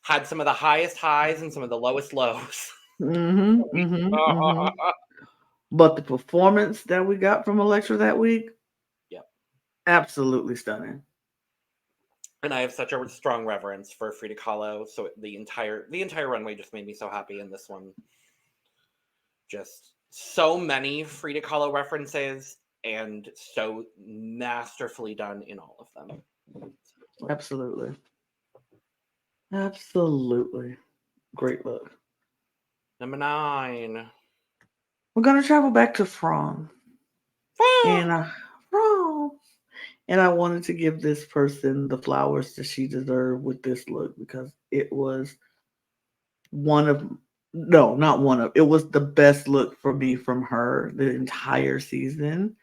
had some of the highest highs and some of the lowest lows. But the performance that we got from Elektra that week, yep, absolutely stunning. And I have such a strong reverence for Frida Kahlo, so the entire runway just made me so happy. In this one, just so many Frida Kahlo references and so masterfully done in all of them. Absolutely. Great look. Number 9. We're going to travel back to France. And I wanted to give this person the flowers that she deserved with this look because it was it was the best look for me from her the entire season.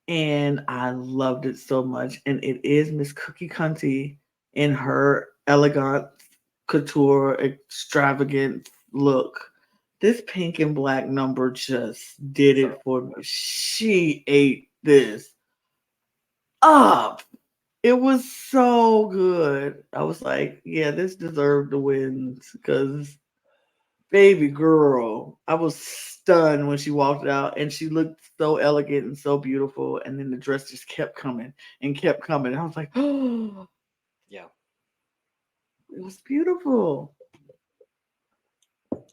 And I loved it so much. And it is Miss Cookie Cunty in her elegant couture extravagant look This pink and black number just did it for me. She ate this up. It was so good. I was like, yeah, this deserved the wins because baby girl, I was stunned when she walked out and she looked so elegant and so beautiful. And then the dress just kept coming and kept coming. I was like, oh, Yeah. it was beautiful.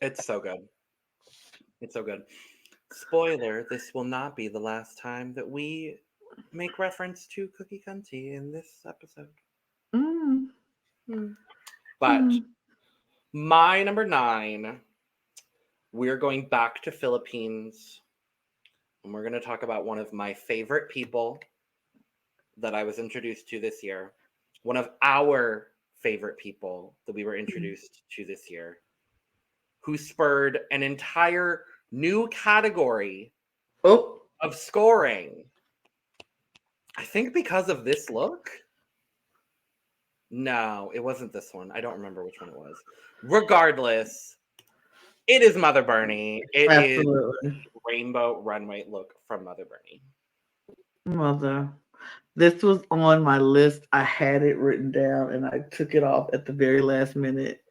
It's so good. It's so good. Spoiler, this will not be the last time that we make reference to Cookie Cunty in this episode. Mm. But Mm. my number 9, we're going back to Philippines. And we're going to talk about one of my favorite people that I was introduced to this year. One of our favorite people that we were introduced to this year, who spurred an entire new category of scoring. I think because of this look. No, it wasn't this one. I don't remember which one it was. Regardless, it is Mother Bernie. It Absolutely. is rainbow runway look from Mother Bernie. Mother. This was on my list. I had it written down and I took it off at the very last minute.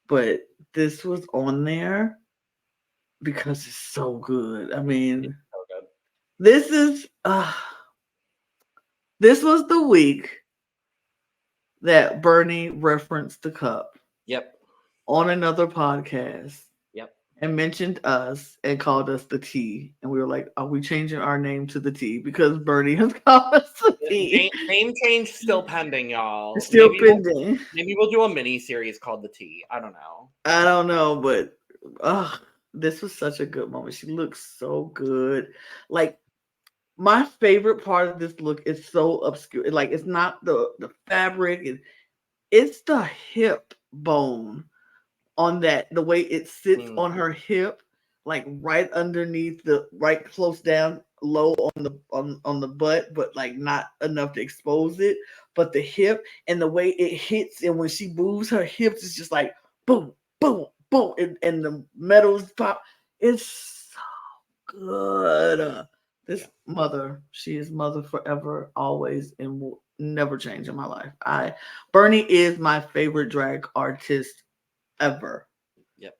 But this was on there because it's so good. I mean, So good. this is this was the week that Bernie referenced the cup Yep. on another podcast. Yep. And mentioned us and called us the T. And we were like, are we changing our name to the T? Because Bernie has called us the T. Name change still pending, y'all. It's still pending. Maybe we'll do a mini series called The T. I don't know. I don't know, but this was such a good moment. She looks so good. Like, my favorite part of this look is so obscure. Like, it's not the fabric, it's the hip bone on that, the way it sits on her hip, like right underneath right close down low on the butt, but like not enough to expose it. But the hip and the way it hits, and when she moves her hips, it's just like boom, boom, boom, and the metals pop. It's so good. This mother, she is mother forever, always, and will never change in my life. Bernie is my favorite drag artist ever. Yep.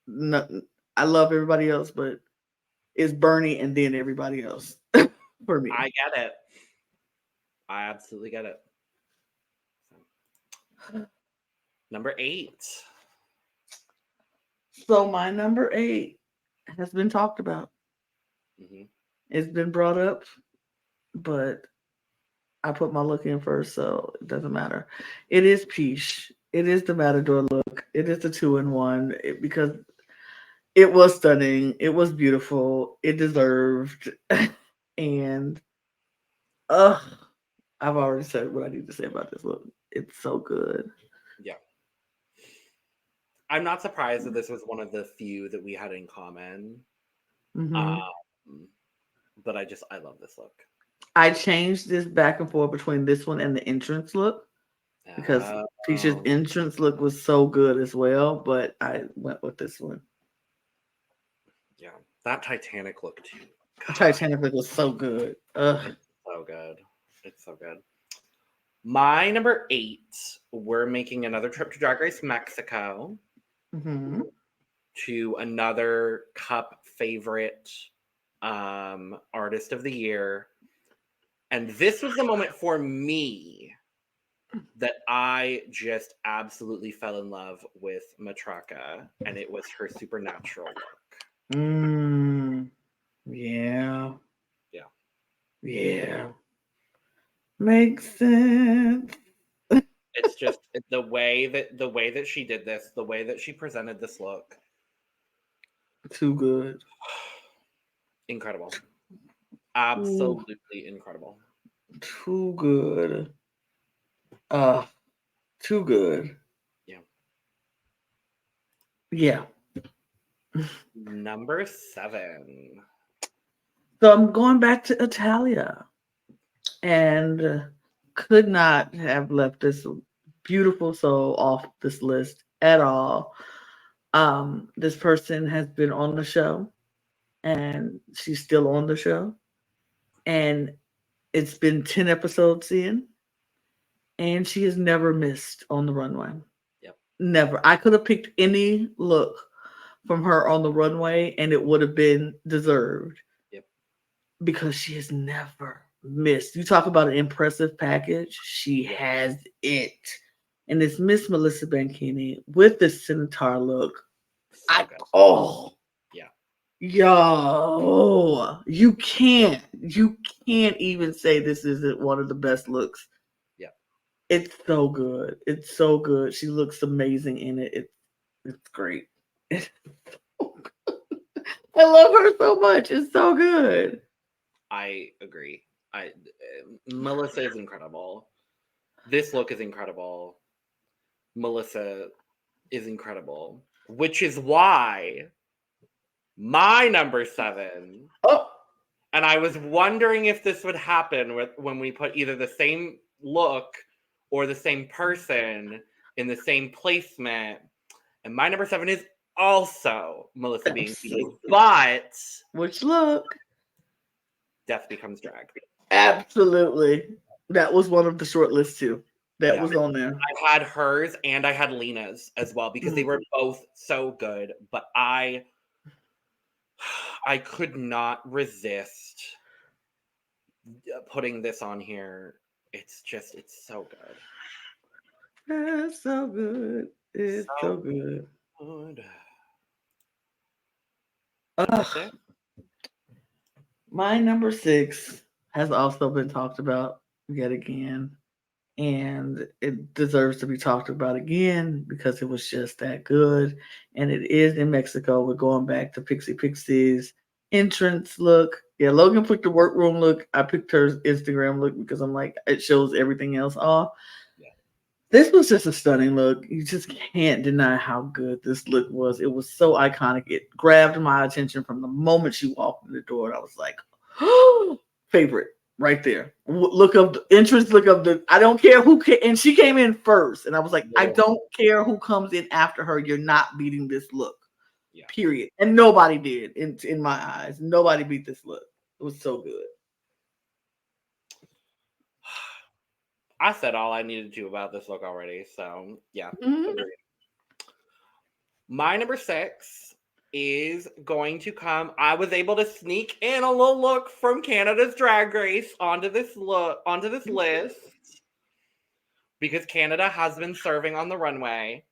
No, I love everybody else, but it's Bernie and then everybody else for me. I get it. I absolutely get it. Number 8. So my number 8 has been talked about. Mm-hmm. It's been brought up, but I put my look in first, so it doesn't matter. It is Peach. It is the Matador look. It is the 2-in-1 because it was stunning. It was beautiful. It deserved. And I've already said what I need to say about this look. It's so good. Yeah. I'm not surprised that this was one of the few that we had in common. Mm-hmm. But I love this look. I changed this back and forth between this one and the entrance look because Peach's entrance look was so good as well, but I went with this one. Yeah, that Titanic look too. God. Titanic look was so good. It's so good. It's so good. My number 8, we're making another trip to Drag Race Mexico to another Cup favorite artist of the year. And this was the moment for me that I just absolutely fell in love with Matraka, and it was her supernatural look. Yeah. Yeah. Yeah. Makes sense. It's just the way that she did this, the way that she presented this look. Too good. Incredible. Absolutely incredible. Too good. Too good. Yeah. Yeah. Number 7. So I'm going back to Italia, and could not have left this beautiful soul off this list at all. This person has been on the show, and she's still on the show, and it's been 10 episodes in, and she has never missed on the runway. Yep. Never. I could have picked any look from her on the runway, and it would have been deserved. Yep. Because she has never missed. You talk about an impressive package, she has it. And it's Miss Melissa Bankini with the centaur look. So Yeah. Yo, you can't even say this isn't one of the best looks. Yeah. It's so good. It's so good. She looks amazing in it. It's great. It's so good. I love her so much. It's so good. I agree. Melissa is incredible. This look is incredible. Melissa is incredible, which is why my number 7. Oh, and I was wondering if this would happen when we put either the same look or the same person in the same placement. And my number 7 is also Melissa Bianchini, but which look? Death Becomes Drag. Absolutely. That was one of the short lists too. That was on there. I had hers and I had Lena's as well because they were both so good. But I could not resist putting this on here. It's so good. It's so good. It's so good. My number 6 has also been talked about yet again. And it deserves to be talked about again because it was just that good. And it is in Mexico. We're going back to Pixie Pixie's entrance look. Yeah, Logan picked the workroom look. I picked her Instagram look because I'm like, it shows everything else off. Yeah. This was just a stunning look. You just can't deny how good this look was. It was so iconic. It grabbed my attention from the moment she walked in the door. And I was like, oh, favorite. Right there. Look up the entrance. Look up the. I don't care who came, and she came in first, and I was like, I don't care who comes in after her. You're not beating this look. Yeah. Period. And nobody did. In my eyes, nobody beat this look. It was so good. I said all I needed to about this look already. So yeah. Agreed. My number 6 is going to come. I was able to sneak in a little look from Canada's Drag Race onto this list because Canada has been serving on the runway,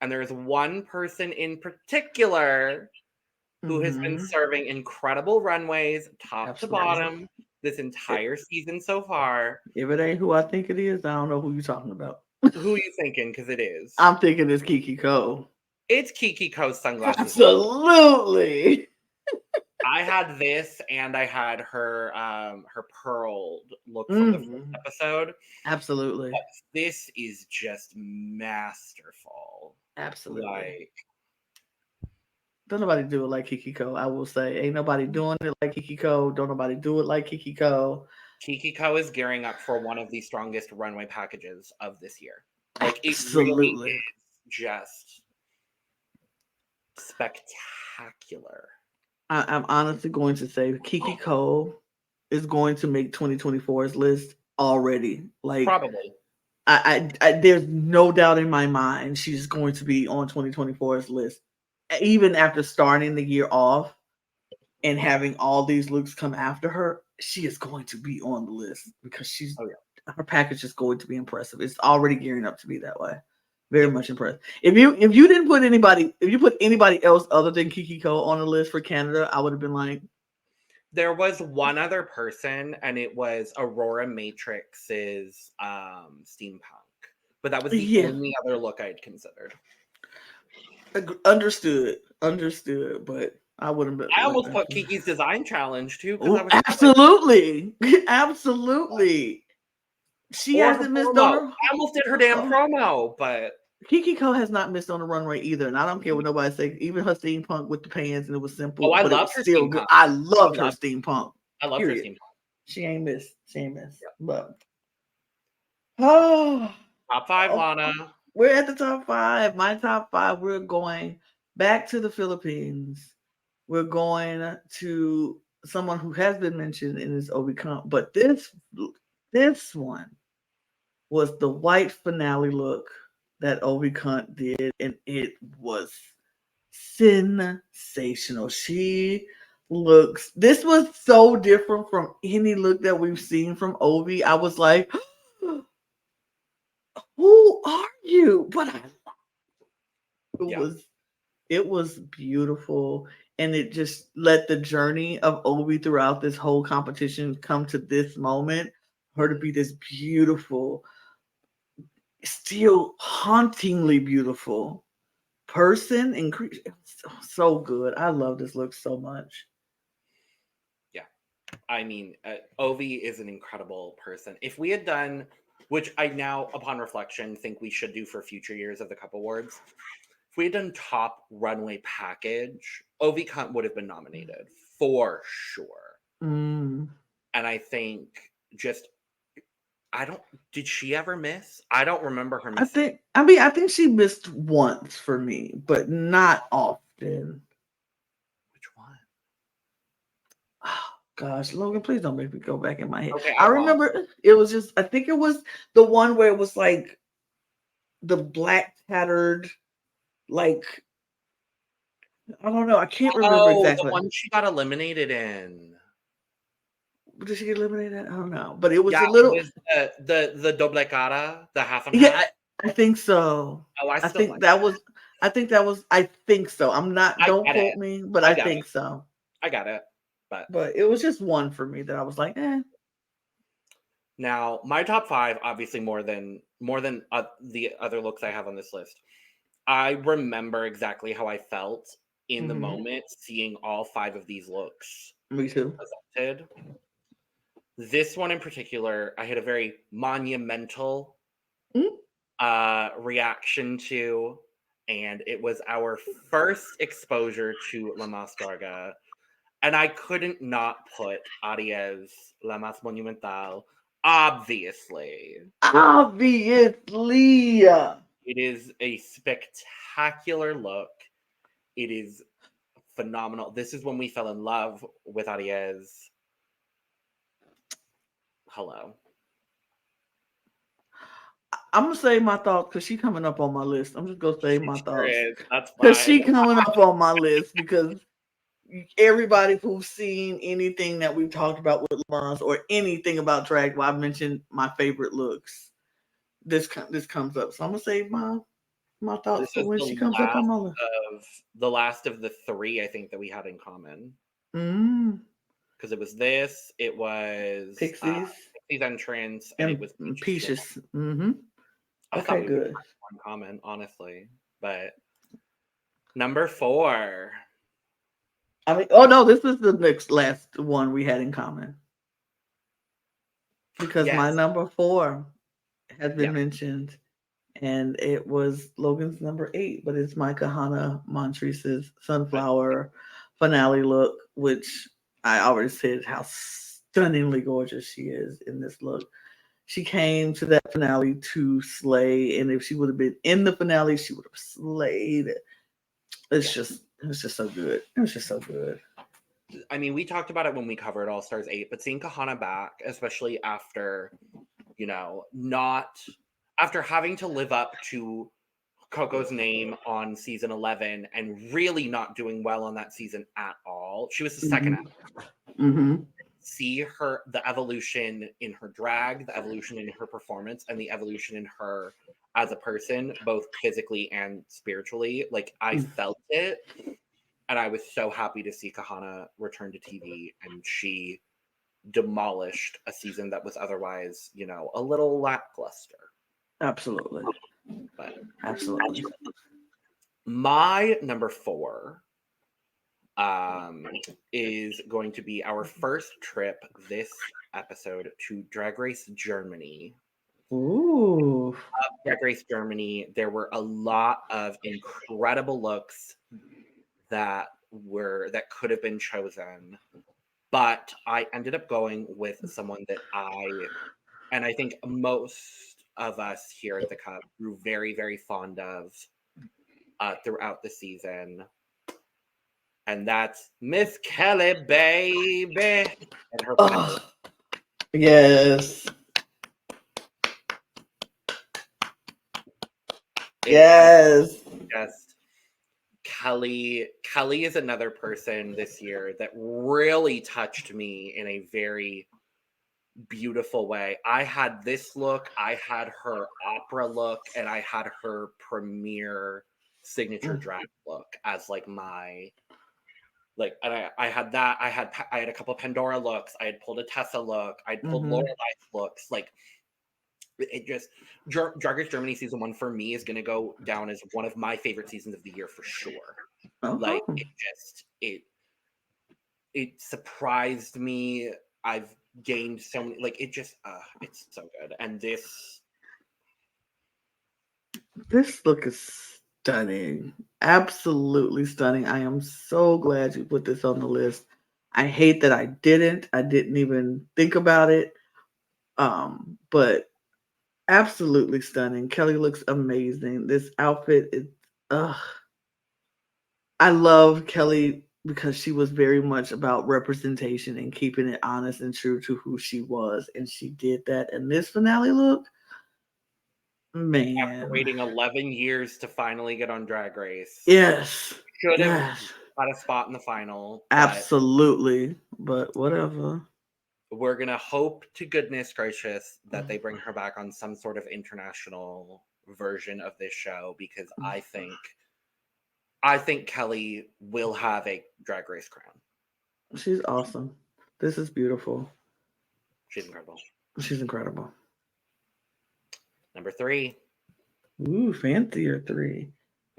and there's one person in particular who has been serving incredible runways top to bottom this entire season so far. If it ain't who I think it is, I don't know who you're talking about. Who are you thinking? Because it is. I'm thinking it's Kiki Ko. It's Kiki Ko's sunglasses. Absolutely. I had this, and I had her pearled look from the first episode. Absolutely. But this is just masterful. Absolutely. Like, don't nobody do it like Kiki Ko. I will say, ain't nobody doing it like Kiki Ko. Don't nobody do it like Kiki Ko. Kiki Ko is gearing up for one of the strongest runway packages of this year. Like, absolutely. It really is just spectacular. I'm honestly going to say Kiki Ko is going to make 2024's list already. Like, probably. I there's no doubt in my mind she's going to be on 2024's list. Even after starting the year off and having all these looks come after her, she is going to be on the list because her package is going to be impressive. It's already gearing up to be that way. Very much impressed. If you didn't put anybody, if you put anybody else other than Kiki Ko on the list for Canada, I would have been like. There was one other person, and it was Aurora Matrix's steampunk, but that was the only other look I'd considered. Understood, but I wouldn't. I almost put Kiki's design challenge too. Ooh, absolutely, absolutely. She hasn't missed on her. I almost did her damn promo, but Kiki Ko has not missed on the runway either, and I don't care what nobody says. Even her steampunk with the pants, and it was simple. Oh, I love her steampunk. Good. I loved her steampunk. I love her steampunk. She ain't missed. Yeah. But top 5, Lana. We're at the top 5. My top 5. We're going back to the Philippines. We're going to someone who has been mentioned in this Obi Comp, but this one was the white finale look that Obi Cunt did, and it was sensational. She looks. This was so different from any look that we've seen from Obi. I was like, "Who are you?" But it Yeah. was it was beautiful, and it just let the journey of Obi throughout this whole competition come to this moment. Her to be this beautiful, still hauntingly beautiful person and so good. I love this look so much. Yeah. I mean, Ovi is an incredible person. If we had done, which I now, upon reflection, think we should do for future years of the Cup Awards, if we had done top runway package, Ovi Cunt would have been nominated for sure. Mm. And I think just, I don't, did she ever miss? I don't remember her missing. I think she missed once for me, but not often. Which one? Oh, gosh, Logan, please don't make me go back in my head. Okay, I I won't. remember it was just, I think it was the one where it was like the black tattered, like, I don't know. I can't remember Oh, the exactly. one she got eliminated in. Did she get eliminated? I don't know. But it was Yeah, a it little, was the doble cara, the half and yeah, half. I think so. Oh, I I still think like that it. was, I think so. I'm not, I don't get it. quote me, but I I got it. think so. I got it. But But it was just one for me that I was like, eh. now my top five, obviously more than the other looks I have on this list. I remember exactly how I felt in the Mhm. moment seeing all five of these looks Me too. presented. This one in particular, I had a very monumental Mm. reaction to, and it was our first exposure to La Mas Draga. And I couldn't not put Ariel's La Mas Monumental, obviously. Obviously. It is a spectacular look. It is phenomenal. This is when we fell in love with Ariel's. Hello. I'm gonna say my thoughts because she coming up on my list. I'm just gonna say She my sure thoughts is. That's because fine. she coming up on my list because everybody who's seen anything that we've talked about with Lamans or anything about drag, well, I've mentioned my favorite looks. This comes up, so I'm gonna say my thoughts This for is when she comes up on my list. the last of the three I think that we had in common. Mm, Because it was this, it was Pixies Pixies entrance, and it and was Peaches Jam. Peaches. Mm-hmm. I thought Okay, we would good. have more in common, honestly. But number four. I mean, oh no, this is the next last one we had in common because my Yes. number four has been Yeah. mentioned, and it was Logan's number 8, but it's my Kahana Montrese's sunflower finale look, which I already said how stunningly gorgeous she is in this look. She came to that finale to slay, and if she would have been in the finale, she would have slayed. Yeah. It was just so good. It was just so good. I mean, we talked about it when we covered All Stars 8, but seeing Kahana back, especially after, not after having to live up to Coco's name on season 11 and really not doing well on that season at all. She was the second. Mm-hmm. Mm-hmm. See her, the evolution in her drag, the evolution in her performance, and the evolution in her as a person, both physically and spiritually. Like, I felt it, and I was so happy to see Kahana return to TV, and she demolished a season that was otherwise, a little lackluster. Absolutely. But Absolutely. my number four um, is going to be our first trip this episode to Drag Race Germany. Ooh. Drag Race Germany, there were a lot of incredible looks that could have been chosen, but I ended up going with someone that and I think most of us here at the Cup grew very, very fond of. throughout the season. And that's Miss Kelly, baby. And her Oh, yes. Yes. Just Kelly is another person this year that really touched me in a very beautiful way. I had this look, I had her opera look, and I had her premiere signature drag look as like my and I had that. I had a couple Pandora looks. I had pulled a Tessa look. I'd pulled Lorelai's looks. Like it just Drag Race Germany season 1 for me is going to go down as one of my favorite seasons of the year for sure. Like it surprised me. I've gained so many. Like it just it's so good. And this look is stunning. Absolutely stunning. I am so glad you put this on the list. I hate that I didn't. I didn't even think about it. But absolutely stunning. Kelly looks amazing. This outfit is I love Kelly because she was very much about representation and keeping it honest and true to who she was. And she did that. And this finale look, man. After waiting 11 years to finally get on Drag Race. Yes. Should have got a spot in the final. Absolutely. But whatever. We're going to hope to goodness gracious that they bring her back on some sort of international version of this show because I think Kelly will have a Drag Race crown. She's awesome. This is beautiful. She's incredible. She's incredible. Number 3. Ooh, fancier 3.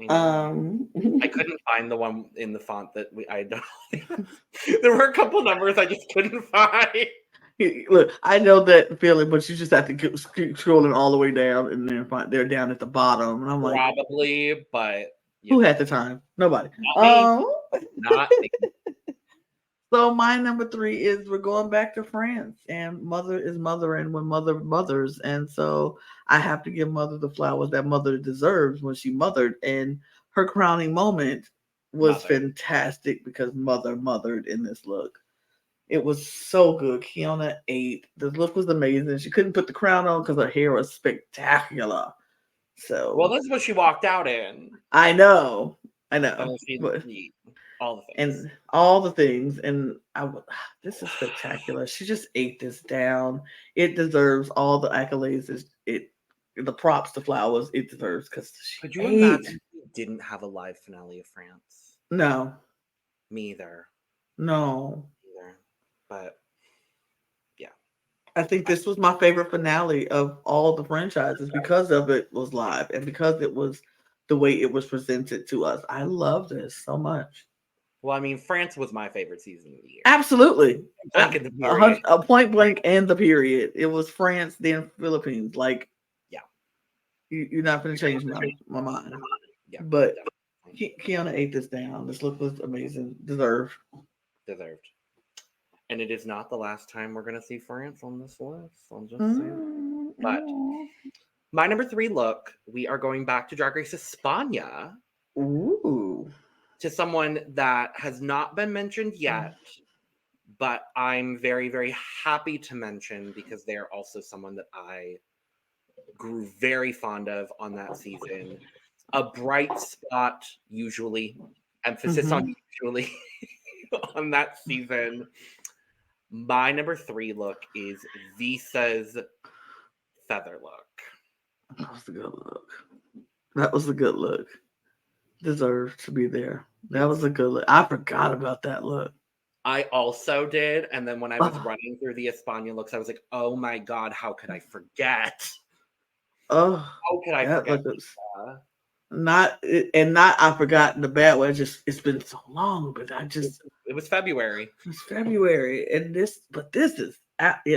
I couldn't find the one in the font that I don't. There were a couple numbers I just couldn't find. Look, I know that feeling, but you just have to keep scrolling all the way down, and then they're down at the bottom. And I'm like, probably, but who had the time? Nobody. Not me. So my number 3 is we're going back to France, and Mother is mothering when Mother mothers, and so I have to give Mother the flowers that Mother deserves when she mothered, and her crowning moment was fantastic because Mother mothered in this look. It was so good. Kiana ate. The look was amazing. She couldn't put the crown on because her hair was spectacular. So well, that's what she walked out in. I know. But, all the things. And all the things. And this is spectacular. She just ate this down. It deserves all the accolades. The props, the flowers, it deserves because could you imagine we didn't have a live finale of France? No. Me either. No. But yeah, I think this was my favorite finale of all the franchises because of it was live and because it was the way it was presented to us. I love this so much. Well, I mean, France was my favorite season of the year. Absolutely. A point blank and the period. It was France, then Philippines. Like, yeah, you're not going to change my mind. Yeah, but Kiana ate this down. This look was amazing. Deserved. And it is not the last time we're going to see France on this list. I'm just saying. But my number 3 look, we are going back to Drag Race España. Ooh. To someone that has not been mentioned yet, but I'm very, very happy to mention because they are also someone that I grew very fond of on that season. A bright spot, usually. Emphasis on usually on that season. My number 3 look is Visa's feather look. That was a good look. Deserved to be there. That was a good look. I forgot about that look. I also did. And then when I was running through the España looks, I was like, oh my God, how could I forget? How could I forget? Not I forgot in the bad way. It's been so long, but it was February. It's February, and this is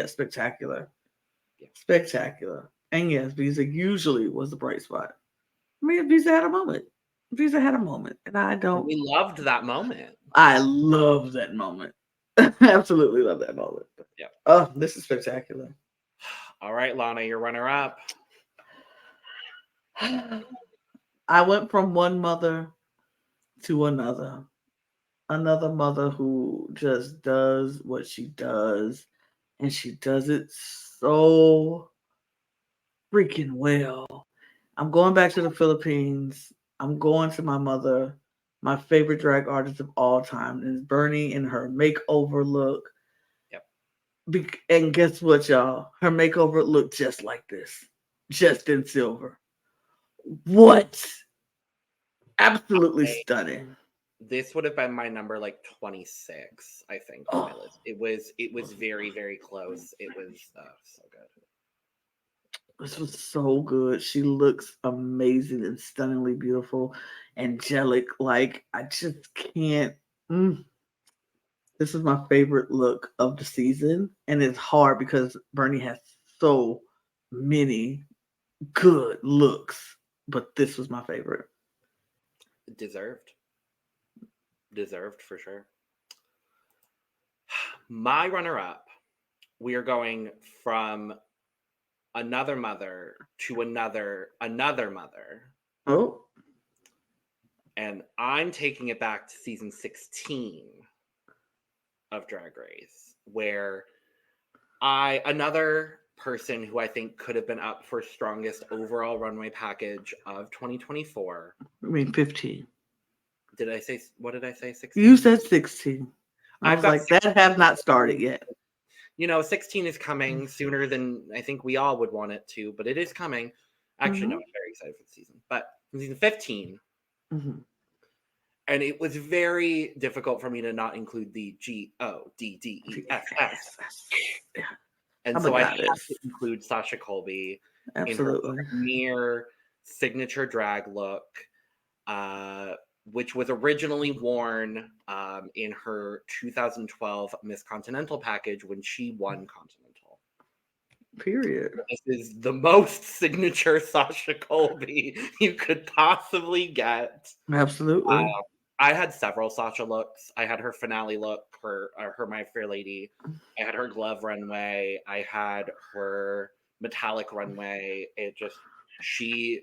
spectacular. Yeah. Spectacular. And yes, Visa usually was the bright spot. I mean, Visa had a moment. And I don't. We loved that moment. I love that moment. Absolutely love that moment. Yeah. Oh, this is spectacular. All right, Lana, your runner-up. I went from one mother to another mother who just does what she does, and she does it so freaking well. I'm going back to the Philippines. I'm going to my mother, my favorite drag artist of all time, is Bernie in her makeover look. Yep. And guess what, y'all? Her makeover looked just like this, just in silver. What? Absolutely stunning. This would have been my number like 26, I think, on my Oh, list. It was very, very close. It was so good. this was so good. She looks amazing and stunningly beautiful, angelic. Like I just can't. Mm. This is my favorite look of the season, and it's hard because Bernie has so many good looks, but this was my favorite. Deserved. Deserved for sure. My runner up, we are going from another mother to another mother. Oh, And I'm taking it back to season 16 of Drag Race, where another person who I think could have been up for strongest overall runway package of 2024. I mean 15. Did I say, what did I say? You 16? said 16. I I've was got like, that 16. have not started yet. 16 is coming sooner than I think we all would want it to, but it is coming. Actually, no, Mm-hmm. I'm very excited for the season. But season 15, Mm-hmm. and it was very difficult for me to not include the GODDESS. Yeah, And I'm a so I had goddess. to include Sasha Colby in her Absolutely. premier signature drag look, uh, which was originally worn in her 2012 Miss Continental package when she won Continental. Period. This is the most signature Sasha Colby you could possibly get. Absolutely. I had several Sasha looks. I had her finale look, her My Fair Lady. I had her glove runway. I had her metallic runway. It just she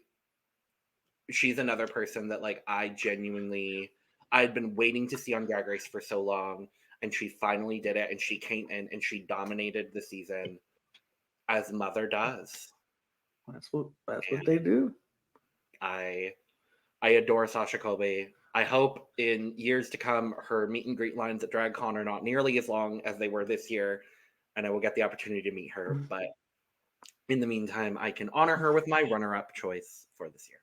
she's another person that like I'd been waiting to see on Drag Race for so long, and she finally did it, and she came in and she dominated the season as Mother does. That's what they do. I I adore Sasha Colby. I hope in years to come her meet and greet lines at DragCon are not nearly as long as they were this year, and I will get the opportunity to meet her. But in the meantime, I can honor her with my runner-up choice for this year.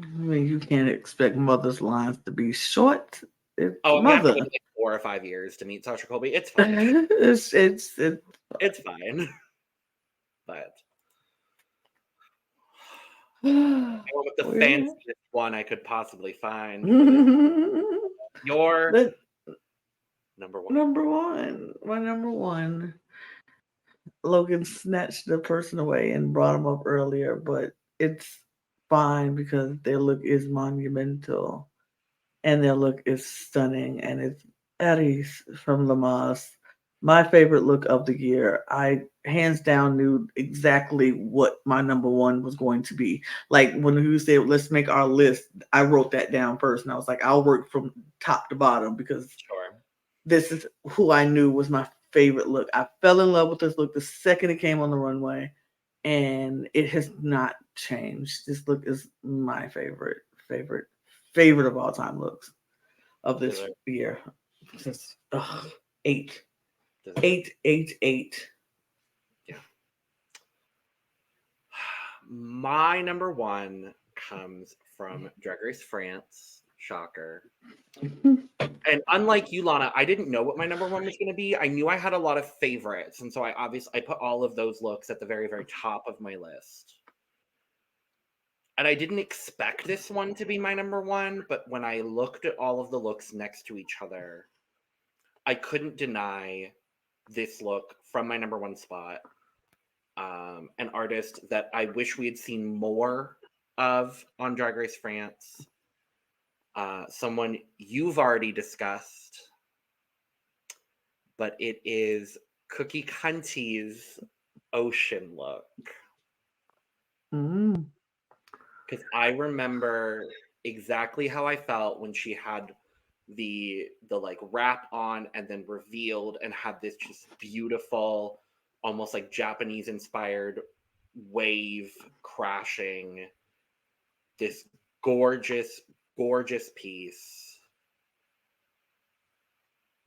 I mean, you can't expect mother's lines to be short. It's Oh, I'm gonna have to mother. wait like 4 or 5 years to meet Sasha Colby. It's fine. It's It's fine. But we're I went with the fanciest one I could possibly find for this. Your the number one. number one. My number one. Logan snatched the person away and brought him up earlier, but it's fine because their look is monumental and their look is stunning, and it's Aries from Lamaze. My favorite look of the year. I hands down knew exactly what my number one was going to be. Like when you said, let's make our list, I wrote that down first and I was like, I'll work from top to bottom because Sure. this is who I knew was my favorite look. I fell in love with this look the second it came on the runway, and it has not changed. This look is my favorite, favorite of all time looks of this Dessert. year. Just eight, Dessert. eight, eight, eight. Yeah. My number one comes from Drag Race France. Shocker. And unlike you, Lana, I didn't know what my number one was going to be. I knew I had a lot of favorites, and so I put all of those looks at the very, very top of my list. And I didn't expect this one to be my number one, but when I looked at all of the looks next to each other, I couldn't deny this look from my number one spot. An artist that I wish we had seen more of on Drag Race France. Someone you've already discussed, but it is Cookie Cunty's ocean look. Mm. because I remember exactly how I felt when she had the like wrap on and then revealed and had this just beautiful, almost like Japanese inspired wave crashing, this gorgeous, gorgeous piece.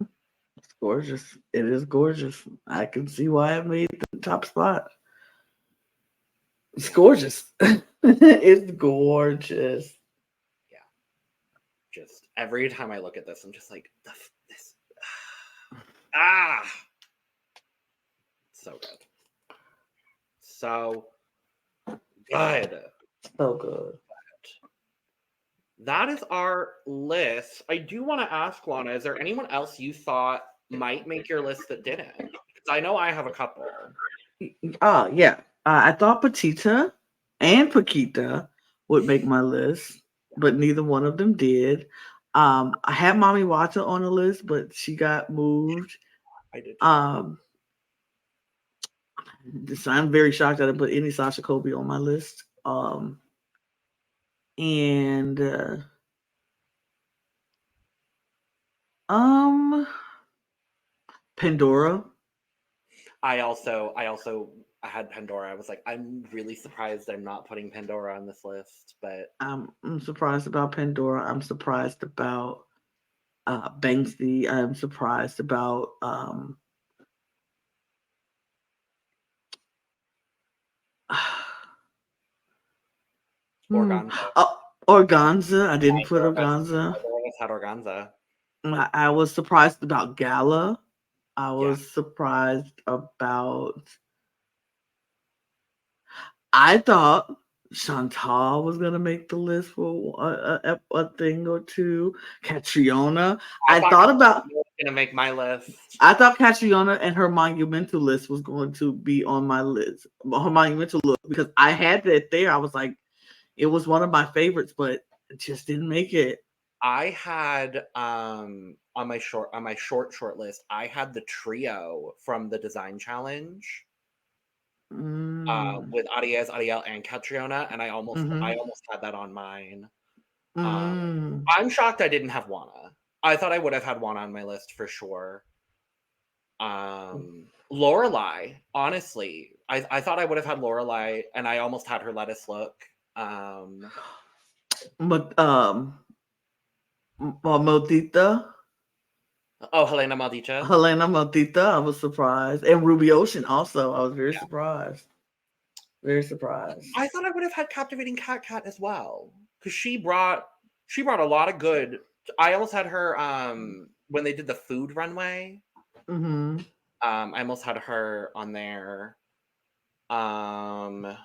It's gorgeous. It is gorgeous. I can see why it made the top spot. It's gorgeous. It's gorgeous. Yeah. Just every time I look at this, I'm just like, this. Ah! So good. So good. So good. That is our list. I do want to ask, Lana, is there anyone else you thought might make your list that didn't? Because I know I have a couple. Yeah. I thought Petita and Paquita would make my list, but neither one of them did. I had Mommy Wata on the list, but she got moved. I did. So I'm very shocked I didn't put any Sasha Kobe on my list. And Pandora. I had Pandora. I was like, I'm really surprised I'm not putting Pandora on this list, but I'm surprised about Pandora. I'm surprised about Banksy. I'm surprised about Organza. Organza. I didn't put Organza. Had Organza. I was surprised about Gala. I Yeah. was surprised about. I thought Chantal was gonna make the list for a thing or two. Catriona. I thought about gonna make my list. I thought Catriona and her monumental list was going to be on my list. Her monumental look, because I had that there. I was like, it was one of my favorites, but it just didn't make it. I had on my short list, I had the trio from the design challenge. With Ariez, Ariel, and Catriona, and I almost had that on mine. I'm shocked I didn't have Juana. I thought I would have had Juana on my list for sure. Lorelai, honestly, I thought I would have had Lorelai, and I almost had her lettuce look. But Maldita. Oh, Helena Maldita. I was surprised, and Ruby Ocean also. I was very surprised. Very surprised. I thought I would have had Captivating Cat as well, because she brought a lot of good. I almost had her when they did the food runway. Mm-hmm. I almost had her on there. I'm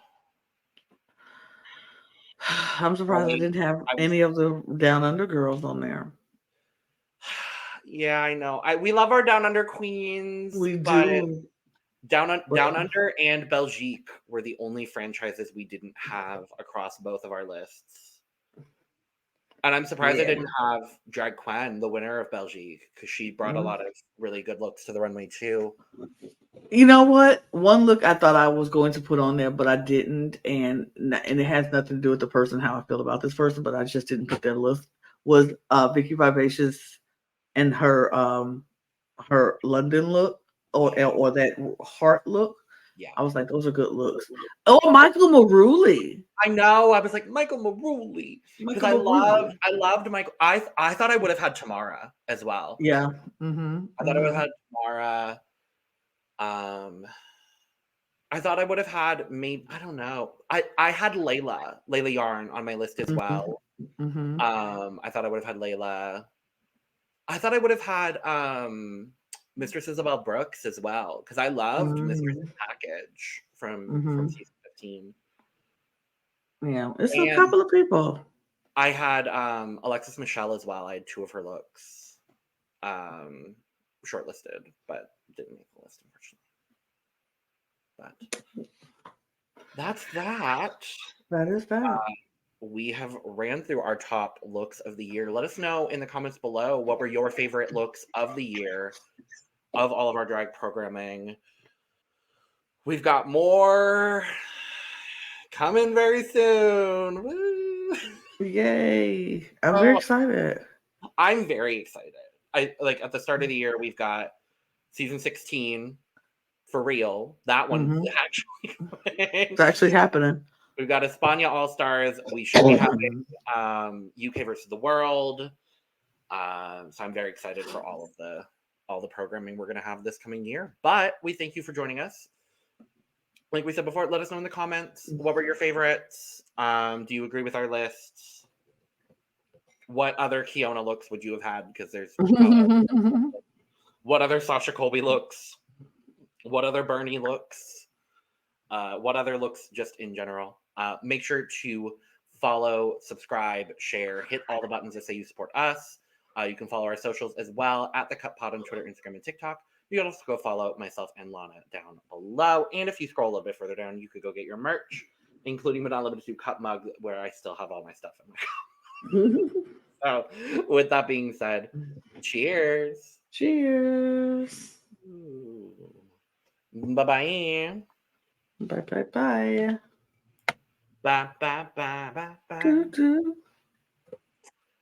surprised I didn't have any of the Down Under girls on there. Yeah, I know. We love our Down Under queens. We but do. Down Under and Belgique were the only franchises we didn't have across both of our lists. And I'm surprised I didn't have Drag Quen, the winner of Belgique, because she brought a lot of really good looks to the runway too. You know what? One look I thought I was going to put on there, but I didn't, and it has nothing to do with the person, how I feel about this person, but I just didn't put that list. Was Vicky Vivacious and her London look or that heart look. Yeah, I was like, those are good looks. Oh, Michael Maruli. I know. I was like, Michael Maruli, because I loved Michael. I thought I would have had Tamara as well. Yeah. I thought I would have had Tamara. I thought I would have had maybe, I don't know. I had Layla Yarn on my list as well. I thought I would have had Layla. I thought I would have had Mistress Isabel Brooks as well, because I loved Mistress's package from season 15. Yeah, it's a couple of people. I had Alexis Michelle as well. I had 2 of her looks shortlisted, but didn't make the list, unfortunately. But that's that. That is that. We have ran through our top looks of the year. Let us know in the comments below what were your favorite looks of the year of all of our drag programming. We've got more coming very soon. Woo! Yay. I'm very excited. I'm very excited. I like at the start of the year, we've got season 16 for real. That one's actually It's actually happening. We've got España All Stars. We should be having UK versus the world. So I'm very excited for all the programming we're going to have this coming year. But we thank you for joining us. Like we said before, let us know in the comments what were your favorites. Do you agree with our lists? What other Kiona looks would you have had? Because there's what other Sasha Colby looks? What other Bernie looks? What other looks just in general? Make sure to follow, subscribe, share, hit all the buttons that say you support us. You can follow our socials as well at The Cut Pod on Twitter, Instagram, and TikTok. You can also go follow myself and Lana down below. And if you scroll a little bit further down, you could go get your merch, including but not limited to cup mug, where I still have all my stuff in my cup. So, with that being said, cheers. Cheers. Bye-bye. Bye. Bye, bye, bye, bye, bye. Doo-doo.